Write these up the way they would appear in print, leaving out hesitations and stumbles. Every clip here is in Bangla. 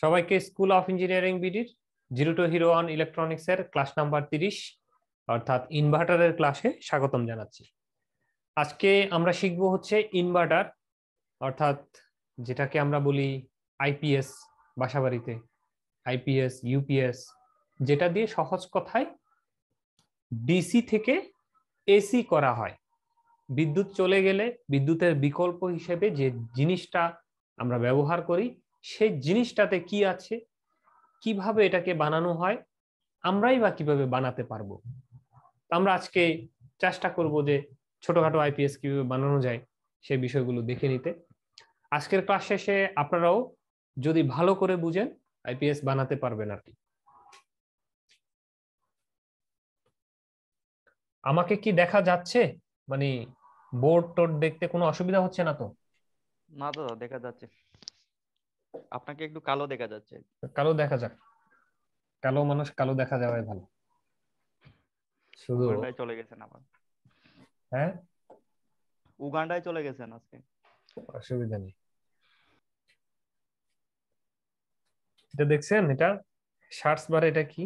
সবাইকে স্কুল অফ ইঞ্জিনিয়ারিং বিডির zero to hero on electronics এর ক্লাস নাম্বার 30 অর্থাৎ ইনভার্টারের ক্লাসে স্বাগতম জানাচ্ছি। আজকে আমরা শিখবো হচ্ছে ইনভার্টার, অর্থাৎ যেটাকে আমরা বলি আইপিএস বাসাবাড়িতে, আইপিএস ইউপিএস, যেটা দিয়ে সহজ কথায় ডিসি থেকে এসি করা হয়। বিদ্যুৎ চলে গেলে বিদ্যুতের বিকল্প হিসেবে যে জিনিসটা আমরা ব্যবহার করি সেই জিনিসটাতে কি আছে, কিভাবে এটাকে বানানো হয়, আমরাই বা কিভাবে বানাতে পারবো। আমরা আজকে চেষ্টা করব যে ছোটখাটো আইপিএস কিভাবে বানানো যায় সেই বিষয়গুলো দেখে নিতে। আজকের ক্লাস শেষে আপনারাও যদি ভালো করে বুঝেন আইপিএস বানাতে পারবেন আর কি। আমাকে কি দেখা যাচ্ছে? মানে বোর্ড টোড দেখতে কোনো অসুবিধা হচ্ছে না তো? না তো, দেখা যাচ্ছে। আপনাকে একটু কালো দেখা যাচ্ছে। কালো দেখা যাক, কালো মানুষ কালো দেখা যাওয়াই ভালো। শুধু উগান্ডায় চলে গেছেন আবার। হ্যাঁ, উগান্ডায় চলে গেছেন আজকে। অসুবিধা নেই। এটা দেখছেন, এটা সার্চ বারে এটা কি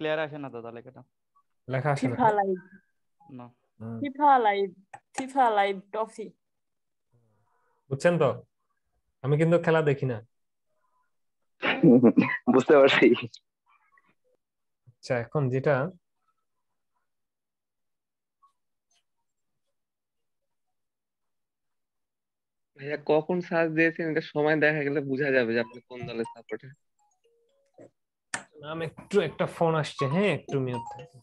ক্লিয়ার আসে না দাদা লেখাটা। লেখা আসে না? ফিফা লাইভ, না। হুম, FIFA live, FIFA live trophy. বুঝছেন তো? আমি কিন্তু খেলা দেখি না। বুঝতে পারছি। আচ্ছা, এখন যেটা ভাইয়া কখন সার্চ দিয়েছেন এটা সময় দেখা গেলে বোঝা যাবে যে আপনি কোন দলের সাপোর্টার। আমি একটু, একটা ফোন আসছে, হ্যাঁ একটু মিউট থাকুন।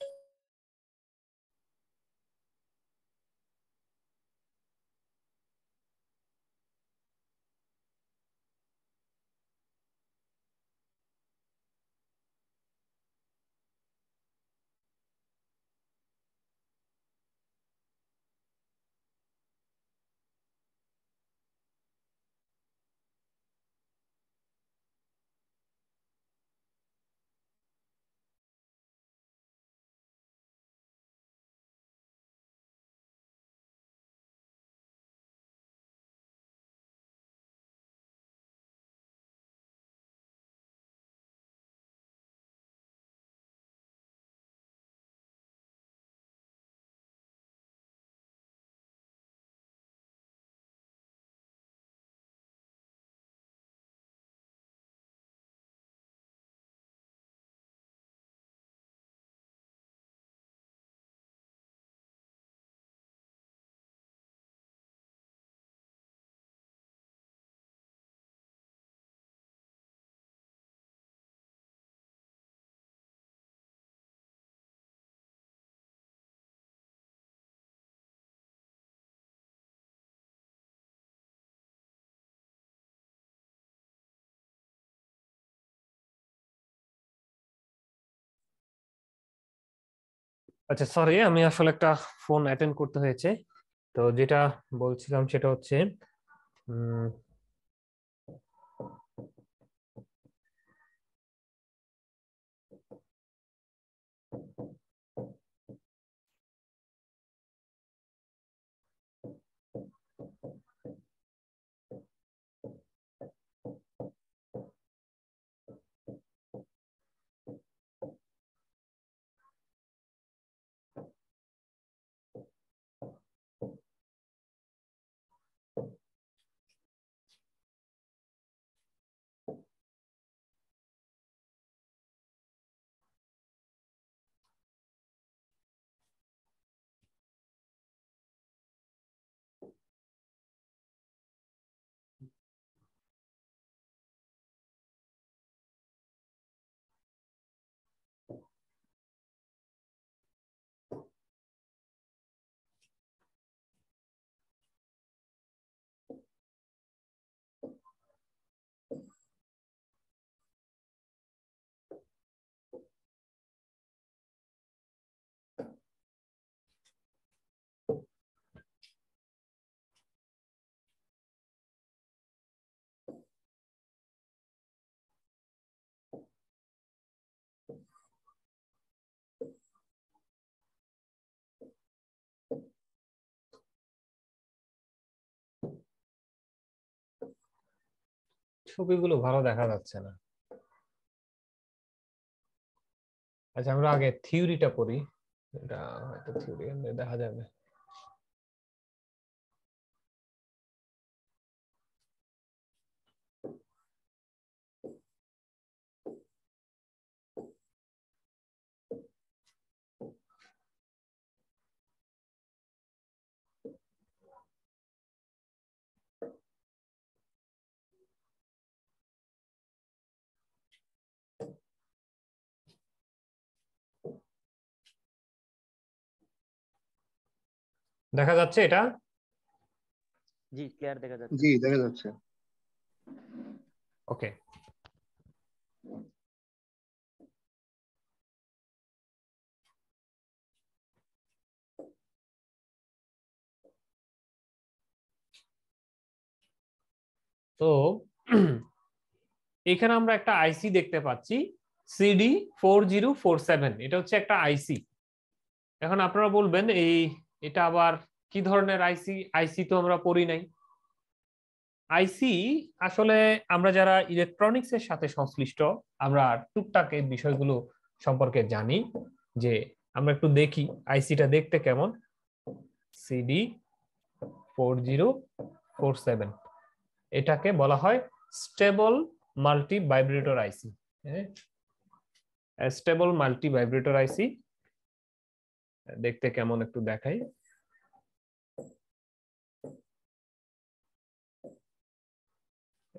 আচ্ছা সরি, আমি আসলে একটা ফোন অ্যাটেন্ড করতে হয়েছে। তো যেটা বলছিলাম সেটা হচ্ছে উম, ছবিগুলো ভালো দেখা যাচ্ছে না। আচ্ছা, আমরা আগে থিওরিটা পড়ি, এটা হয়তো থিওরি দেখা যাবে। দেখা যাচ্ছে এটা? জি, ক্লিয়ার দেখা যাচ্ছে। জি দেখা যাচ্ছে। ওকে, তো এখানে আমরা একটা আইসি দেখতে পাচ্ছি CD4047, এটা হচ্ছে একটা আইসি। এখন আপনারা বলবেন এটা আবার কি ধরনের আইসি? আইসি তো আমরা পড়ি নাই। আইসি আসলে আমরা যারা ইলেকট্রনিক্স এর সাথে সংশ্লিষ্ট, আমরা টুকটাক এই বিষয়গুলো সম্পর্কে জানি। যে আমরা একটু দেখি আইসিটা দেখতে কেমন। CD4047, এটাকে বলা হয় স্টেবল মাল্টি ভাইব্রেটর আইসি। স্টেবল মাল্টি ভাইব্রেটর আইসি দেখতে কেমন একটু দেখাই।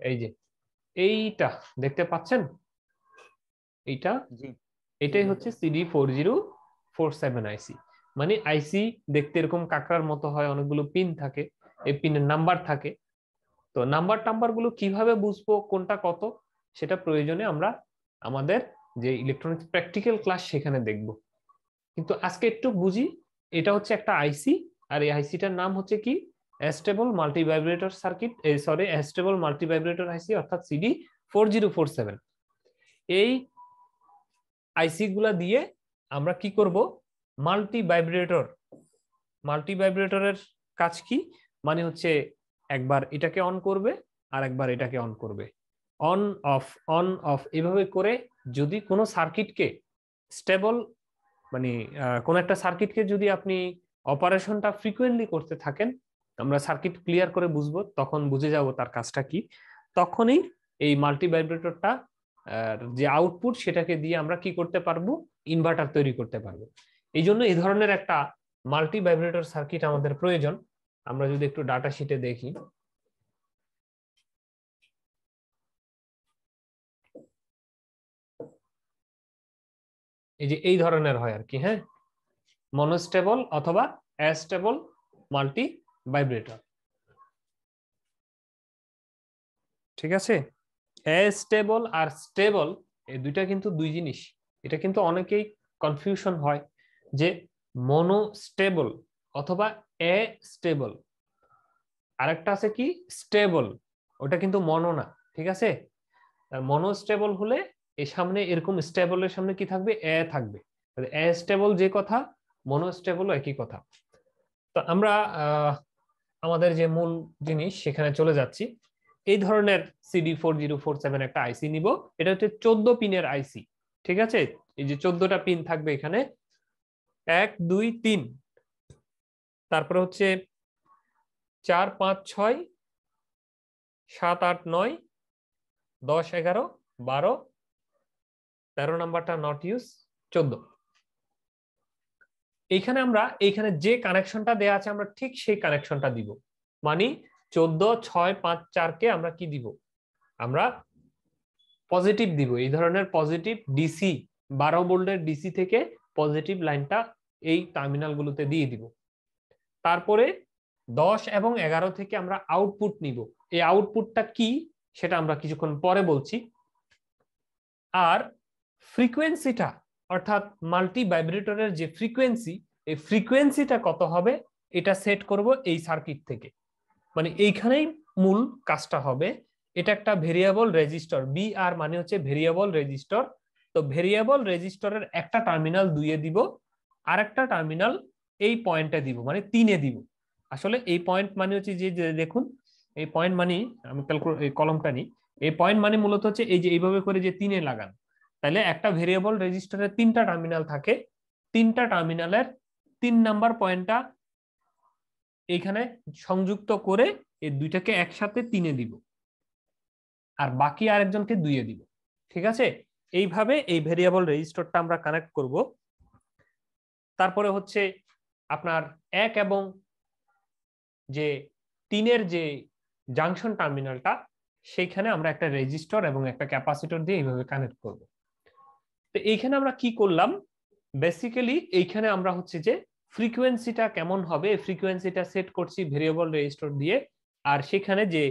এই যে এইটা দেখতে পাচ্ছেন, এইটা জি, এটাই হচ্ছে CD4047 আইসি। মানে আইসি দেখতে এরকম কাঁকড়ার মতো হয়, অনেকগুলো পিন থাকে, এই পিনের নাম্বার থাকে। তো নাম্বার গুলো কিভাবে বুঝবো কোনটা কত, সেটা প্রয়োজনে আমরা আমাদের যে ইলেকট্রনিক্স প্র্যাকটিক্যাল ক্লাস সেখানে দেখব। কিন্তু আজকে একটু বুঝি, এটা হচ্ছে একটা আইসি, আর এই আইসিটার নাম হচ্ছে কি? Astable multivibrator circuit, sorry astable multivibrator IC, অর্থাৎ CD4047। এই আইসি গুলা দিয়ে আমরা কি করব? মাল্টি ভাইব্রেটরের কাজ কি? মানে হচ্ছে একবার এটাকে অন করবে আর একবার এটাকে অন করবে, অন অফ এভাবে করে। যদি কোনো সার্কিটকে স্টেবল, মানে কোন একটা সার্কিটকে যদি আপনি অপারেশনটা ফ্রিকোয়েন্টলি করতে থাকেন, আমরা সার্কিট ক্লিয়ার করে বুঝবো, তখন বুঝে যাব তার কাজটা কি। তখনই এই মাল্টি ভাইব্রেটরটা যে আউটপুট, সেটাকে দিয়ে আমরা কি করতে পারবো? ইনভার্টার তৈরি করতে পারবো। এই জন্য এই ধরনের একটা মাল্টি ভাইব্রেটর সার্কিট আমাদের প্রয়োজন। আমরা যদি একটু ডাটা শিটে দেখি, এই যে এই ধরনের হয় আর কি, হ্যাঁ, মনোস্টেবল অথবা অ্যাস্টেবল মাল্টি ভাইব্রেটর। ঠিক আছে, অ্যাস্টেবল আর স্টেবল এই দুইটা কিন্তু দুই জিনিস। এটা কিন্তু অনেকেই কনফিউশন হয় যে মনোস্টেবল অথবা অ্যাস্টেবল। আরেকটা আছে কি? স্টেবল, ওটা কিন্তু মনো না। ঠিক আছে, মনোস্টেবল হলে এর সামনে এরকম স্টেবলের সামনে কি থাকবে? এ থাকবে। অ্যাস্টেবল যে কথা, মনোস্টেবল একই কথা। তো আমরা আমাদের যে মূল জিনিস সেখানে চলে যাচ্ছি। এই ধরনের CD4047 একটা আইসি নিব। এটা হচ্ছে 14 পিনের আইসি। ঠিক আছে, এই যে 14টা পিন থাকবে এখানে, 1 2 3, তারপরে হচ্ছে 4 5 6 7 8 9 10 11 12, 13 নাম্বারটা নট ইউজ, 14। এইখানে যে কানেকশনটা দেয়া আছে আমরা ঠিক সেই কানেকশনটা দিব। মানে 14 6 5 4 কে আমরা কি দিব? আমরা পজিটিভ দিব। এই ধরনের পজিটিভ ডিসি, 12 ভোল্টের ডিসি থেকে পজিটিভ লাইনটা এই টার্মিনাল গুলোতে দিয়ে দিব। তারপরে 10 এবং 11 থেকে আমরা আউটপুট নিব। এই আউটপুটটা কি সেটা আমরা কিছুক্ষণ পরে বলছি। আর ফ্রিকোয়েন্সিটা, অর্থাৎ মাল্টি ভাইব্রেটরের যে ফ্রিকোয়েন্সি, এই ফ্রিকোয়েন্সিটা কত হবে এটা সেট করব এই সার্কিট থেকে। মানে এইখানেই মূল কাজটা হবে। এটা একটা ভেরিয়েবল রেজিস্টর, বিআর মানে হচ্ছে ভেরিয়েবল রেজিস্টর। তো ভেরিয়েবল রেজিস্টরের একটা টার্মিনাল 2 এ দিব, আর একটা টার্মিনাল এই পয়েন্টে দিব, মানে 3 এ দিব। আসলে এই পয়েন্ট মানে হচ্ছে যে দেখুন, এই পয়েন্ট মানে আমি কলমটা নিই, এই পয়েন্ট মানে মূলত হচ্ছে এই যে এইভাবে করে যে 3-এ লাগান, তাহলে একটা ভেরিয়েবল রেজিস্টারে 3টা টার্মিনাল থাকে, 3টা টার্মিনালের 3 নাম্বার পয়েন্টটা এইখানে সংযুক্ত করে এই দুইটাকে একসাথে 3-এ দিব, আর বাকি আরেকজনকে 2-এ দিব। ঠিক আছে, এইভাবে এই ভেরিয়েবল রেজিস্টারটা আমরা কানেক্ট করব। তারপরে হচ্ছে আপনার 1 এবং যে 3-এর যে জাংশন টার্মিনালটা, সেইখানে আমরা একটা রেজিস্টর এবং একটা ক্যাপাসিটর দিয়ে এইভাবে কানেক্ট করব। তো এইখানে আমরা কি করলাম, বেসিক্যালি এইখানে আমরা হচ্ছে যে ফ্রিকোয়েন্সিটা কেমন হবে এই ফ্রিকোয়েন্সিটা সেট করছি ভেরিয়েবল রেজিস্টর দিয়ে, আর সেখানে যে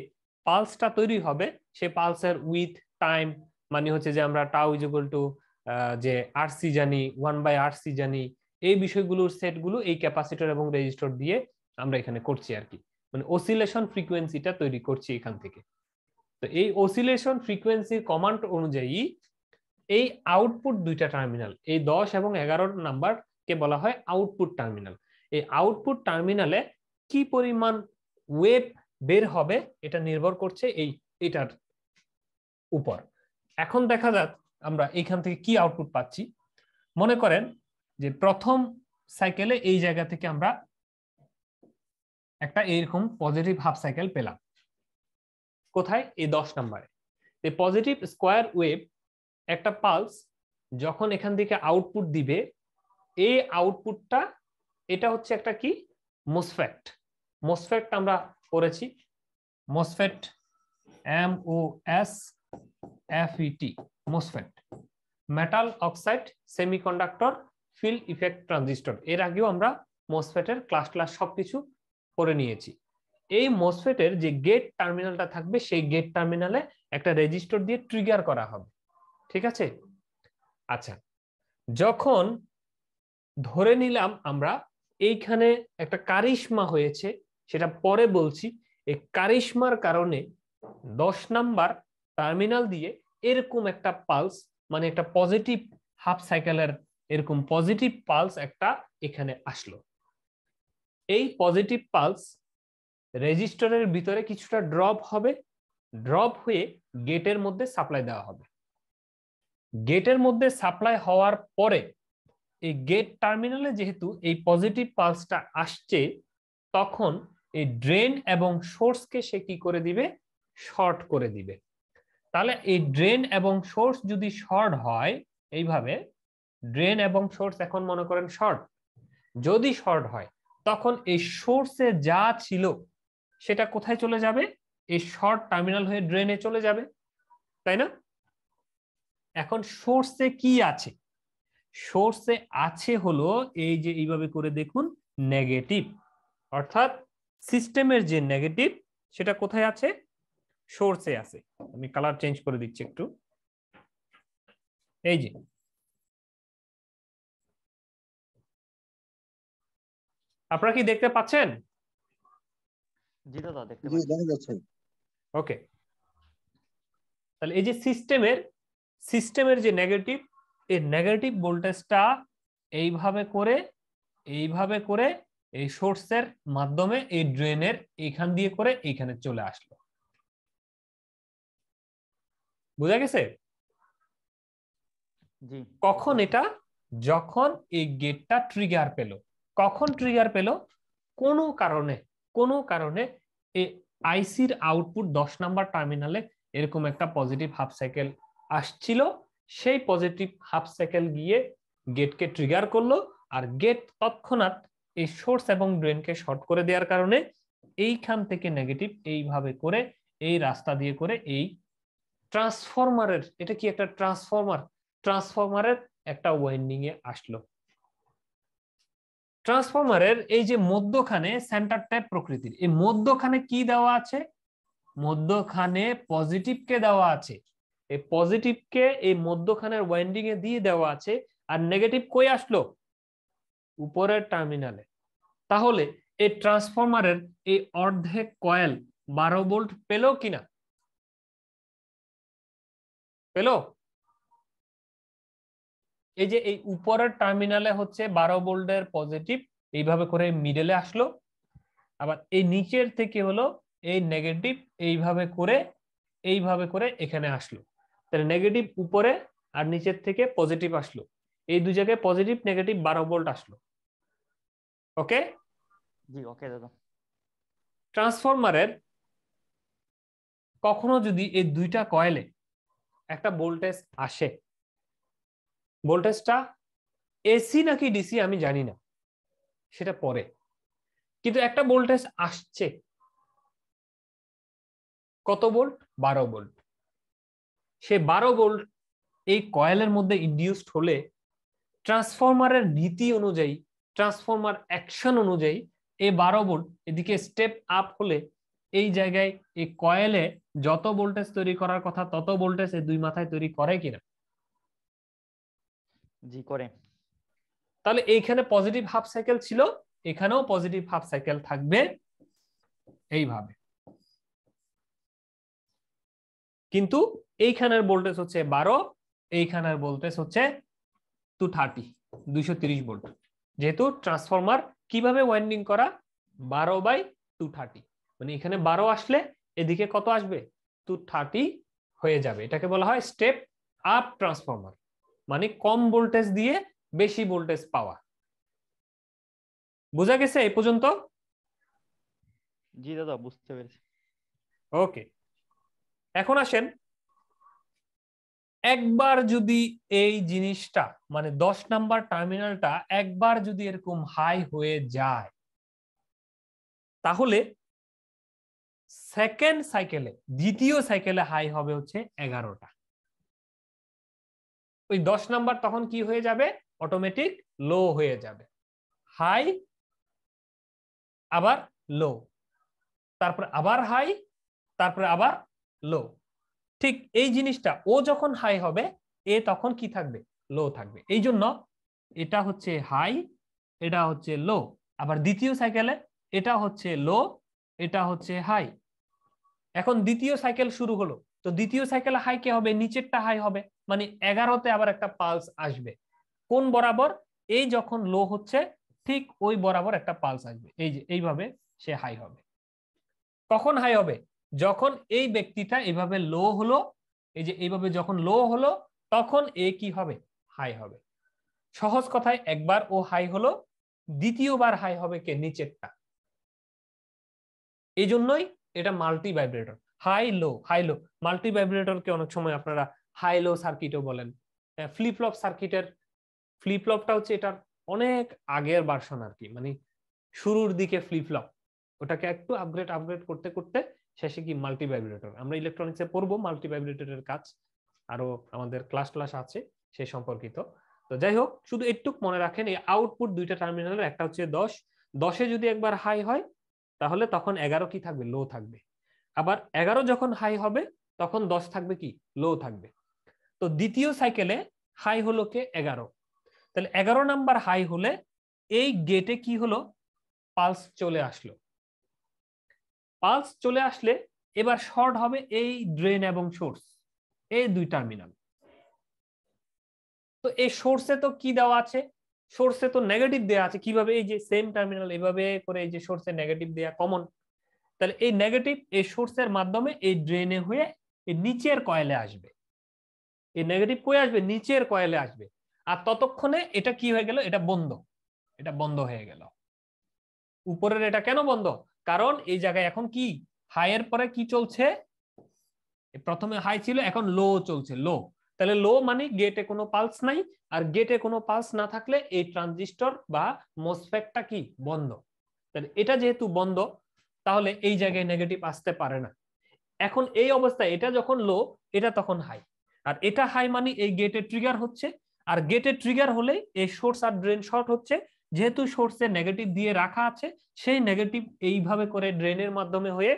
পালসটা তৈরি হবে সেই পালসের উইথ টাইম মানে হচ্ছে যে আমরা টাউ ইজ ইকুয়াল টু যে আরসি জানি, 1/RC জানি, এই বিষয়গুলোর সেটগুলো এই ক্যাপাসিটর এবং রেজিস্টর দিয়ে আমরা এখানে করছি আর কি, মানে অসিলেশন ফ্রিকোয়েন্সিটা তৈরি করছি এখান থেকে। তো এই অসিলেশন ফ্রিকোয়েন্সির কমান্ড অনুযায়ী এই আউটপুট দুইটা টার্মিনাল, এই 10 এবং 11 নাম্বারকে বলা হয় আউটপুট টার্মিনাল। এই আউটপুট টার্মিনালে কি পরিমাণ ওয়েভ বের হবে এটা নির্ভর করছে এটার উপর। এখন দেখা যাক আমরা এইখান থেকে কি আউটপুট পাচ্ছি। মনে করেন যে প্রথম সাইকেলে এই জায়গা থেকে আমরা একটা এরকম পজিটিভ হাফ সাইকেল পেলাম, কোথায়, এই 10 নম্বরে। এই পজিটিভ স্কোয়ার ওয়েভ একটা পালস যখন এখান থেকে আউটপুট দিবে, এই আউটপুটটা এটা হচ্ছে একটা কি মোসফেট। মোসফেট আমরা করেছি, MOSFET MOSFET, MOSFET metal oxide semiconductor field effect transistor. এর আগেও আমরা মোসফেটের ক্লাস সবকিছু করে নিয়েছি। এই মোসফেটের যে গেট টার্মিনালটা থাকবে সেই গেট টার্মিনালে একটা রেজিস্টর দিয়ে ট্রিগার করা হবে। ঠিক আছে, আচ্ছা, যখন ধরে নিলাম আমরা এইখানে একটা কারিশমা হয়েছে, সেটা পরে বলছি, এই কারিশমার কারণে 10 নাম্বার টার্মিনাল দিয়ে এরকম একটা পালস, মানে একটা পজিটিভ হাফ সাইকেলের এরকম পজিটিভ পালস একটা এখানে আসলো। এই পজিটিভ পালস রেজিস্টরের ভিতরে কিছুটা ড্রপ হবে, ড্রপ হয়ে গেটের মধ্যে সাপ্লাই দেওয়া হবে। গেটের মধ্যে সাপ্লাই হওয়ার পরে এই গেট টার্মিনালে যেহেতু এই পজিটিভ পালসটা আসছে, তখন এই ড্রেন এবং সোর্সকে সে কি করে দিবে, শর্ট করে দিবে। তাহলে এই ড্রেন এবং সোর্স যদি শর্ট হয়, এইভাবে ড্রেন এবং সোর্স এখন মনে করেন শর্ট, যদি শর্ট হয় তখন এই সোর্সে যা ছিল সেটা কোথায় চলে যাবে, এই শর্ট টার্মিনাল হয়ে ড্রেনে চলে যাবে, তাই না? এখন সোর্সে কি আছে, সোর্সে আছে হলো এই যে এইভাবে করে দেখুন নেগেটিভ, অর্থাৎ সিস্টেমের যে নেগেটিভ সেটা কোথায় আছে, সোর্সে আছে। আমি কালার চেঞ্জ করে দিচ্ছি একটু, এই যে আপনারা কি দেখতে পাচ্ছেন? জি দাদা দেখতে জি দেখা যাচ্ছে। ওকে, তাহলে এই যে সিস্টেমের যে নেগেটিভ, এই নেগেটিভ ভোল্টেজটা এইভাবে করে এই সোর্সের মাধ্যমে এই ড্রেনের এইখান দিয়ে করে এইখানে চলে আসলো। বুঝা গেছে? জি। কখন এটা, যখন এই গেটটা ট্রিগার পেল। কখন ট্রিগার পেল, কোনো কারণে এই আইসির আউটপুট 10 নাম্বার টার্মিনালে এরকম একটা পজিটিভ হাফ সাইকেল আসছিল, সেই পজিটিভ হাফ সাইকেল গিয়ে গেটকে ট্রিগার করলো, আর গেট তৎক্ষণাৎ এই সোর্স এবং ড্রেনকে শর্ট করে দেওয়ার কারণে এইখান থেকে নেগেটিভ এইভাবে করে এই রাস্তা দিয়ে করে এই ট্রান্সফরমারের, এটা কি একটা ট্রান্সফরমারের একটা ওয়াইন্ডিং এ আসলো। ট্রান্সফরমারের এই যে মধ্যখানে সেন্টার টাইপ প্রকৃতির, এই মধ্যখানে কি দেওয়া আছে, মধ্যখানে পজিটিভকে দেওয়া আছে, এই পজিটিভকে এই মধ্যখানের ওয়াইন্ডিং এ দিয়ে দেওয়া আছে, আর নেগেটিভ কই আসলো, উপরের টার্মিনালে। তাহলে এই ট্রান্সফরমারের এই অর্ধেক কয়েল 12 ভোল্ট পেল কিনা, পেল? এই যে এই উপরের টার্মিনালে হচ্ছে 12 ভোল্টের পজিটিভ এইভাবে করে মিডলে আসলো, আবার এই নিচের থেকে হলো এই নেগেটিভ এইভাবে করে এইভাবে করে এখানে আসলো, তাহলে নেগেটিভ উপরে আর নিচের থেকে পজিটিভ আসলো, এই দুই জায়গায় পজিটিভ নেগেটিভ 12 ভোল্ট আসলো। ওকে, জি ওকে দাদা। ট্রান্সফরমারের কখনো যদি এই দুইটা কয়েলে একটা ভোল্টেজ আসে, ভোল্টেজটা এসি নাকি ডিসি আমি জানি না, সেটা পরে, কিন্তু একটা ভোল্টেজ আসছে, কত ভোল্ট? 12 ভোল্ট। সে 12 ভোল্ট এই কয়েলের মধ্যে ইনডিউসড হলে ট্রান্সফরমারের নীতি অনুযায়ী, ট্রান্সফরমার অ্যাকশন অনুযায়ী এই 12 ভোল্ট এদিকে স্টেপ আপ হলে এই জায়গায় এই কয়েলে যত ভোল্টেজ তৈরি করার কথা তত ভোল্টেজ এই দুই মাথায় তৈরি করে কিনা? জি করে। তাহলে এইখানে পজিটিভ হাফ সাইকেল ছিল, এখানেও পজিটিভ হাফ সাইকেল থাকবে এইভাবে, কিন্তু এইখানের ভোল্টেজ হচ্ছে 12, এইখানের ভোল্টেজ হচ্ছে 230 ভোল্ট। যেহেতু ট্রান্সফরমার কিভাবে ওয়াইন্ডিং করা, 12/230, মানে এখানে 12 আসলে এদিকে কত আসবে? 230 হয়ে যাবে। এটাকে বলা হয় স্টেপ আপ ট্রান্সফরমার, মানে কম ভোল্টেজ দিয়ে বেশি ভোল্টেজ পাওয়া। বোঝা গেছে এই পর্যন্ত? জি দাদা বুঝতে পেরেছি। ওকে, এখন আসেন, একবার যদি এই জিনিসটা মানে 10 নাম্বার টার্মিনালটা একবার যদি এরকম হাই হয়ে যায়, তাহলে সেকেন্ড সাইকেলে, দ্বিতীয় সাইকেলে হাই হবে হচ্ছে 11টা। ওই 10 নাম্বার তখন কি হয়ে যাবে? অটোমেটিক লো হয়ে যাবে, হাই আবার লো, তারপর আবার হাই, তারপরে আবার লো। ঠিক এই জিনিসটা ও যখন হাই হবে, এ তখন কি থাকবে? লো থাকবে। এই জন্য এটা হচ্ছে হাই, এটা হচ্ছে লো। আবার দ্বিতীয় সাইকেলে এটা হচ্ছে লো, এটা হচ্ছে হাই। এখন দ্বিতীয় সাইকেল শুরু হলো, তো দ্বিতীয় সাইকেলে হাই কে হবে? নিচেরটা হাই হবে, মানে 11তে আবার একটা পালস আসবে। কোন বরাবর? এই যখন লো হচ্ছে ঠিক ওই বরাবর একটা পালস আসবে, এই যে এইভাবে সে হাই হবে। কখন হাই হবে? যখন এই ব্যক্তিটা এইভাবে লো হলো, এই যে এইভাবে যখন লো হলো, তখন এ কি হবে? হাই হবে। সহজ কথায়, একবার ও হাই হলো, দ্বিতীয়বার হাই হবে কে? নিচেরটা। এই জন্যই এটা multivibrator, high low high low. মাল্টি ভাইব্রেটরকে অনেক সময় আপনারা হাই লো সার্কিটও বলেন। ফ্লিপ ফ্লপ সার্কিটের, ফ্লিপ ফ্লপটা হচ্ছে এটার অনেক আগের ভার্সন আর কি, মানে শুরুর দিকে ফ্লিপ ফ্লপ, ওটাকে একটু আপগ্রেড আপগ্রেড করতে করতে শেষে কি মাল্টি ভাইব্রেটর। আমরা ইলেকট্রনিক্সে পড়বো মাল্টি ভাইব্রেটরের কাজ, আরো আমাদের ক্লাস ক্লাস আছে সে সম্পর্কিত। তো যাই হোক, শুধু একটু মনে রাখেন এই আউটপুট দুইটা টার্মিনালের, একটা হচ্ছে 10, 10-এ যদি একবার হাই হয় তাহলে তখন 11 কি থাকবে? লো থাকবে। আবার 11 যখন হাই হবে তখন 10 থাকবে কি? লো থাকবে। তো দ্বিতীয় সাইকেলে হাই হলো কে? 11। তাহলে 11 নাম্বার হাই হলে এই গেটে কি হলো? পালস চলে আসলো। পালস চলে আসলে এবার শর্ট হবে এই ড্রেন এবং সোর্স, এই দুই টার্মিনাল। তো এই সোর্সে তো কি দেওয়া আছে? সোর্সে তো নেগেটিভ দেওয়া আছে। কিভাবে? এই যে সেম টার্মিনাল এভাবে করে, এই যে সোর্সে নেগেটিভ দেওয়া কমন, তাহলে এই নেগেটিভ এই সোর্সের মাধ্যমে এই ড্রেনে হয়ে এই নিচের কয়েলে আসবে। এই নেগেটিভ কই আসবে? নিচের কয়েলে আসবে। আর ততক্ষণে এটা কি হয়ে গেল? এটা বন্ধ, এটা বন্ধ হয়ে গেল। উপরের এটা কেন বন্ধ? কারণ এই জায়গায় এখন কি হাইয়ের পরে কি চলছে? প্রথমে হাই ছিল, এখন লো চলছে, লো। তাহলে লো মানে গেটে কোনো পালস নাই, আর গেটে কোনো পালস না থাকলে এই ট্রানজিস্টর বা মোসফেটটা কি? বন্ধ। তাহলে এটা যেহেতু বন্ধ, তাহলে এই জায়গায় নেগেটিভ আসতে পারে না। এখন এই অবস্থায় এটা যখন লো, এটা তখন হাই, আর এটা হাই মানে এই গেটে ট্রিগার হচ্ছে, আর গেটে ট্রিগার হলে এই সোর্স আর ড্রেন শর্ট হচ্ছে। যেহেতু সোর্সে নেগেটিভ দিয়ে রাখা আছে, সেই নেগেটিভ এইভাবে করে ড্রেনের মাধ্যমে হয়ে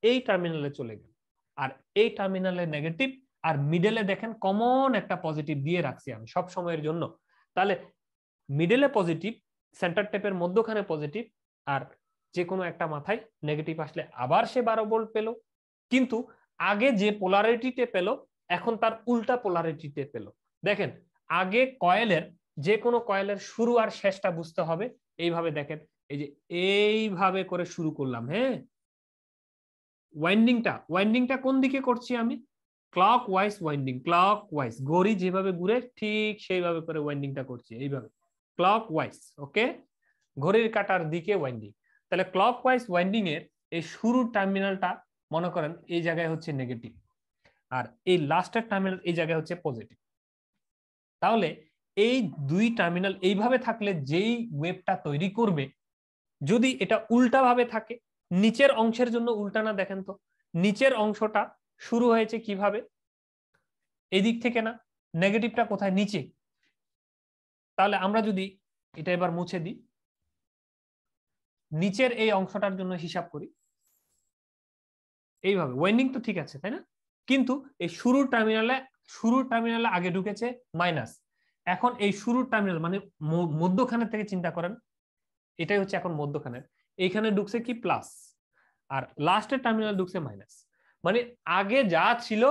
এই টার্মিনালে চলে গেল। আর এই টার্মিনালে নেগেটিভ, আর মিডলে দেখেন কমন একটা পজিটিভ দিয়ে রাখছি আমি সব সময়ের জন্য। তাহলে মিডলে পজিটিভ, সেন্টার টেপের মধ্যখানে পজিটিভ, আর যে কোনো একটা মাথায় নেগেটিভ আসলে আবার সে 12 ভোল্ট পেল। কিন্তু আগে যে পোলারিটিতে পেল, এখন তার উল্টা পোলারিটিতে পেল। দেখেন, আগে কয়েলের, যে কোনো কয়েলের শুরু আর শেষটা বুঝতে হবে। এইভাবে দেখেন, এই যে এইভাবে করে শুরু করলাম, হ্যাঁ, ওয়াইন্ডিংটা কোন দিকে করছি আমি? Clock wise winding, clock wise, ঘড়ি যেভাবে ঘুরে ঠিক সেইভাবে করে ওয়াইন্ডিংটা করছি, এইভাবে ক্লক ওয়াইজ। ওকে, ঘড়ির কাঁটার দিকে ওয়াইন্ডিং। তাহলে ক্লক ওয়াইজ ওয়াইন্ডিং এর এই শুরুর টার্মিনালটা মনে করেন এই জায়গায় হচ্ছে নেগেটিভ, আর এই লাস্টের টার্মিনাল এই জায়গায় হচ্ছে পজিটিভ। তাহলে এই দুই টার্মিনাল এইভাবে থাকলে যেই ওয়েভটা তৈরি করবে, যদি এটা উল্টা ভাবে থাকে, নিচের অংশের জন্য উল্টা না, দেখেন তো নিচের অংশটা শুরু হয়েছে কিভাবে? এদিক থেকে না, নেগেটিভটা কোথায়? নিচে। তাহলে আমরা যদি এটা এবার মুছে দিই, নিচের এই অংশটার জন্য হিসাব করি এইভাবে, ওয়াইন্ডিং তো ঠিক আছে তাই না, কিন্তু এই শুরুর টার্মিনালে আগে ঢুকেছে মাইনাস। এখন এই শুরুর টার্মিনাল মানে মধ্যখানের থেকে চিন্তা করেন, এটাই হচ্ছে এখন মধ্যখানের, এইখানে ঢুকছে কি প্লাস, আর লাস্টের টার্মিনাল ঢুকছে মাইনাস। মানে আগে যা ছিল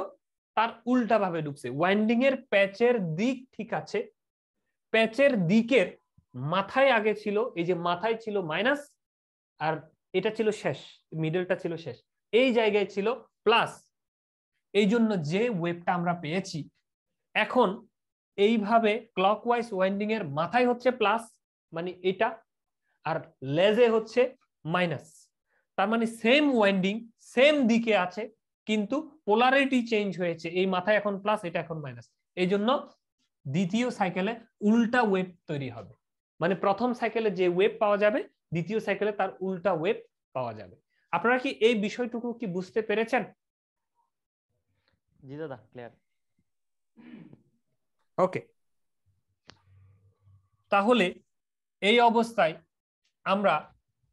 তার উল্টা ভাবে ঢুকছে। ওয়াইন্ডিং এর প্যাচের দিক ঠিক আছে, প্যাচের দিকের মাথায় আগে ছিল, এই যে মাথায় ছিল মাইনাস, আর এটা ছিল শেষ, মিডলটা ছিল শেষ, এই জায়গায় ছিল প্লাস। এই জন্য যে ওয়েভটা আমরা পেয়েছি, এখন এইভাবে ক্লকওয়াইজ ওয়াইন্ডিং এর মাথায় হচ্ছে প্লাস মানে এটা, আর লেজে হচ্ছে মাইনাস। তার মানে সেম ওয়াইন্ডিং সেম দিকে আছে, কিন্তু পোলারিটি চেঞ্জ হয়েছে, এই মাথায় এখন প্লাস, এটা এখন মাইনাস। এই জন্য দ্বিতীয় সাইকেলে উল্টা ওয়েভ তৈরি হবে। মানে প্রথম সাইকেলে যে ওয়েভ পাওয়া যাবে, দ্বিতীয় সাইকেলে তার উল্টা ওয়েভ পাওয়া যাবে। আপনারা কি এই বিষয়টুকু কি বুঝতে পেরেছেন? জি দাদা, ক্লিয়ার। ওকে, তাহলে এই অবস্থায় আমরা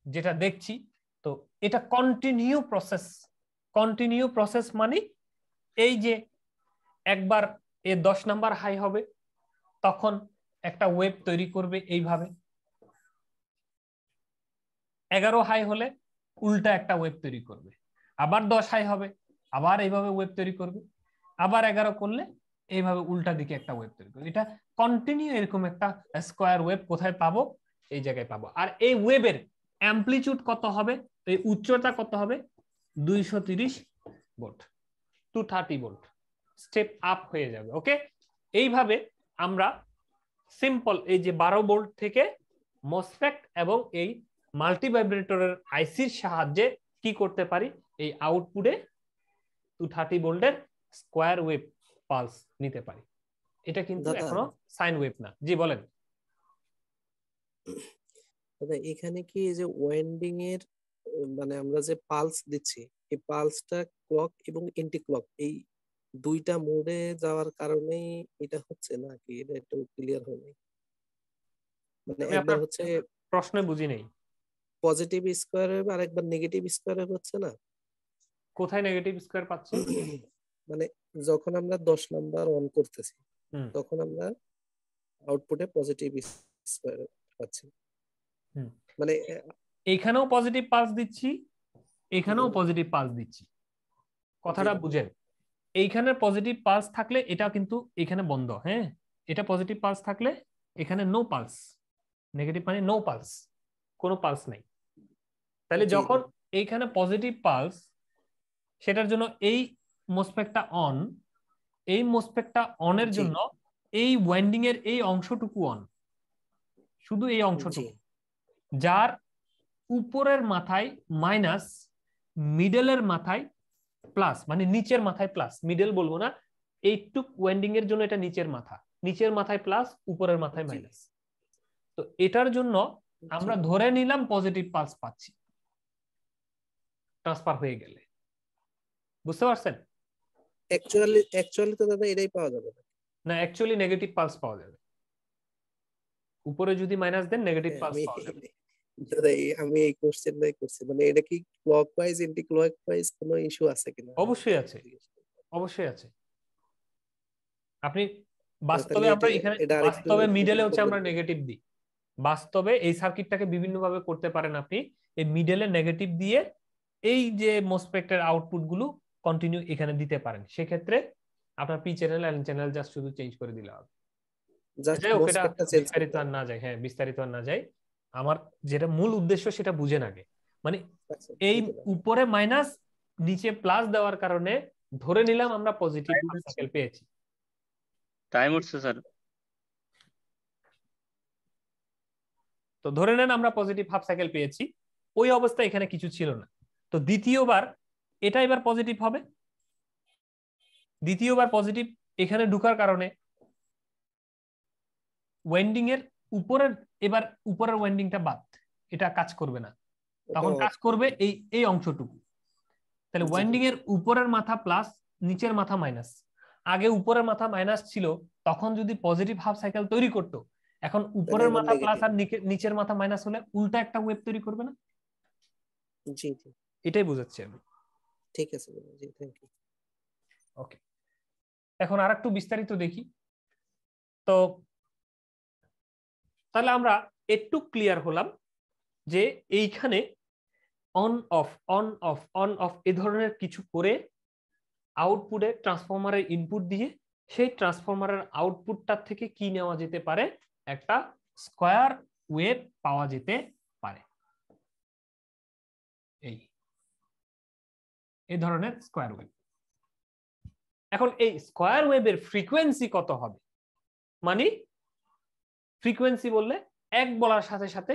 যেটা দেখছি, তো এটা কন্টিনিউ প্রসেস মানে এই যে একবার এ 10 নাম্বার হাই হবে, তখন একটা ওয়েভ তৈরি করবে এইভাবে, 11 হাই হলে উল্টা একটা ওয়েভ তৈরি করবে, আবার 10 হাই হবে, আবার এইভাবে ওয়েভ তৈরি করবে, আবার 11 করলে এইভাবে উল্টা দিকে একটা ওয়েভ তৈরি করবে। এটা কন্টিনিউ এরকম একটা স্কোয়ার ওয়েভ কোথায় পাবো? এই জায়গায় পাবো। আর এই ওয়েভের অ্যামপ্লিটিউড কত হবে? এই উচ্চতা কত হবে? 230 ভোল্ট, 230 ভোল্ট, স্টেপ আপ হয়ে যাবে। ওকে, এইভাবে আমরা সিম্পল এই যে 12 ভোল্ট থেকে মসফেট এবং এই মাল্টিভাইব্রেটরের আইসির সাহায্যে কি করতে পারি? এই আউটপুটে 230 ভোল্টের স্কোয়ার ওয়েভ পালস নিতে পারি। এটা কিন্তু এখনো সাইন ওয়েভ না। জি বলেন দাদা, এখানে কি যে ওয়াইন্ডিং এর মানে আমরা যে পালস দিচ্ছি, এই পালসটা ক্লক এবং এন্টি ক্লক এই দুইটা মোডে যাওয়ার কারণেই এটা হচ্ছে নাকি? এটা একটু ক্লিয়ার হয়নি। মানে আমি একবার আপনার হচ্ছে প্রশ্নে বুঝি নেই। পজিটিভ স্কোয়ার ওয়েভ আর একবার নেগেটিভ স্কোয়ার ওয়েভ হচ্ছে না? কোথায় নেগেটিভ স্কোয়ার পাচ্ছি? মানে যখন আমরা 10 নাম্বার অন করতেছি, তখন আমরা আউটপুটে পজিটিভ স্কোয়ার পাচ্ছি। মানে এইখানেও পজিটিভ পালস দিচ্ছি, এখানেও পজিটিভ পালস দিচ্ছি। কথাটা বুঝেন, এইখানে পজিটিভ পালস থাকলে এটা কিন্তু এখানে বন্ধ, হ্যাঁ, এটা পজিটিভ পালস থাকলে এখানে নো পালস, নেগেটিভ মানে নো পালস, কোনো পালস নাই। তাহলে যখন এইখানে পজিটিভ পালস, সেটার জন্য এই মোসফেটটা অন, এই মোসফেটটা অনের জন্য এই ওয়াইন্ডিং এর এই অংশটুকু অন, শুধু এই অংশটুকু, যার উপরের মাথায় মাইনাস, মিডলের মাথায় প্লাস, মানে নিচের মাথায় প্লাস, মিডল বলবো না, এইটুক ওয়াইন্ডিং এর জন্য এটা নিচের মাথা, নিচের মাথায় প্লাস, উপরের মাথায় মাইনাস। তো এটার জন্য আমরা ধরে নিলাম পজিটিভ পালস পাচ্ছি ট্রান্সফার হয়ে গেলে। বুঝতে পারছেন? অ্যাকচুয়ালি তো দাদা এটাই পাওয়া যাবে না, অ্যাকচুয়ালি নেগেটিভ পালস পাওয়া যাবে। উপরে যদি মাইনাস দেন নেগেটিভ পালস পাওয়া যাবে। দাদা আমি এই কোশ্চেনটাই করছি, মানে এটা কি ক্লকওয়াইজ এন্টি ক্লকওয়াইজ কোনো ইস্যু আছে কিনা? অবশ্যই আছে, অবশ্যই আছে। আপনি বাস্তবে আমরা এখানে বাস্তবে মিডলে হচ্ছে আমরা নেগেটিভ দিই, বাস্তবে এই সার্কিটটাকে বিভিন্ন ভাবে করতে পারেন আপনি। এই মিডলে নেগেটিভ দিয়ে এই যে মোসফেটের আউটপুট গুলো কন্টিনিউ এখানে দিতে পারেন। সেক্ষেত্রে আপনার P channel N channel just শুধু চেঞ্জ করে দিলে হবে। বিস্তারিত আর না যায়, হ্যাঁ বিস্তারিত আর না যায়, আমার যেটা মূল উদ্দেশ্য সেটা বুঝেন আগে। মানে এই উপরে মাইনাস, নিচে প্লাস দেওয়ার কারণে ধরে নিলাম আমরা পজিটিভ টাইম হাফ হচ্ছে সাইকেল পেয়েছি। টাইম উঠছে স্যার। তো ধরে নেন আমরা পজিটিভ হাফ সাইকেল পেয়েছি, ওই অবস্থায় এখানে কিছু ছিল না। তো দ্বিতীয়বার এটা এবার পজিটিভ হবে, দ্বিতীয়বার পজিটিভ এখানে ঢুকার কারণে ওয়েন্ডিং এর উপরের, এবার উপরের ওয়েন্ডিংটা বাদ, এটা কাজ করবে না, তখন কাজ করবে এই এই অংশটুকু। তাহলে ওয়েন্ডিং এর উপরের মাথা প্লাস, নিচের মাথা মাইনাস। আগে উপরের মাথা মাইনাস ছিল, তখন যদি পজিটিভ হাফ সাইকেল তৈরি করতো, এখন উপরের মাথা প্লাস আর নিচের মাথা মাইনাস হলে উল্টা একটা ওয়েভ তৈরি করবে না? জি জি, এটাই বোঝাচ্ছি আমি। ঠিক আছে জি, থ্যাংক ইউ। ওকে, এখন আর একটু বিস্তারিত দেখি। তো তাহলে আমরা একটু ক্লিয়ার হলাম যে এইখানে on off on off on off এ ধরনের কিছু করে আউটপুটে ট্রান্সফরমারের ইনপুট দিয়ে সেই ট্রান্সফরমারের আউটপুটটার থেকে কি নেওয়া যেতে পারে, একটা স্কয়ার ওয়েভ পাওয়া যেতে পারে। এই ধরনের স্কয়ার ওয়েভ। এখন এই স্কয়ার ওয়েভের ফ্রিকোয়েন্সি কত হবে, মানে ফ্রিকোয়েন্সি বললে এক বলার সাথে সাথে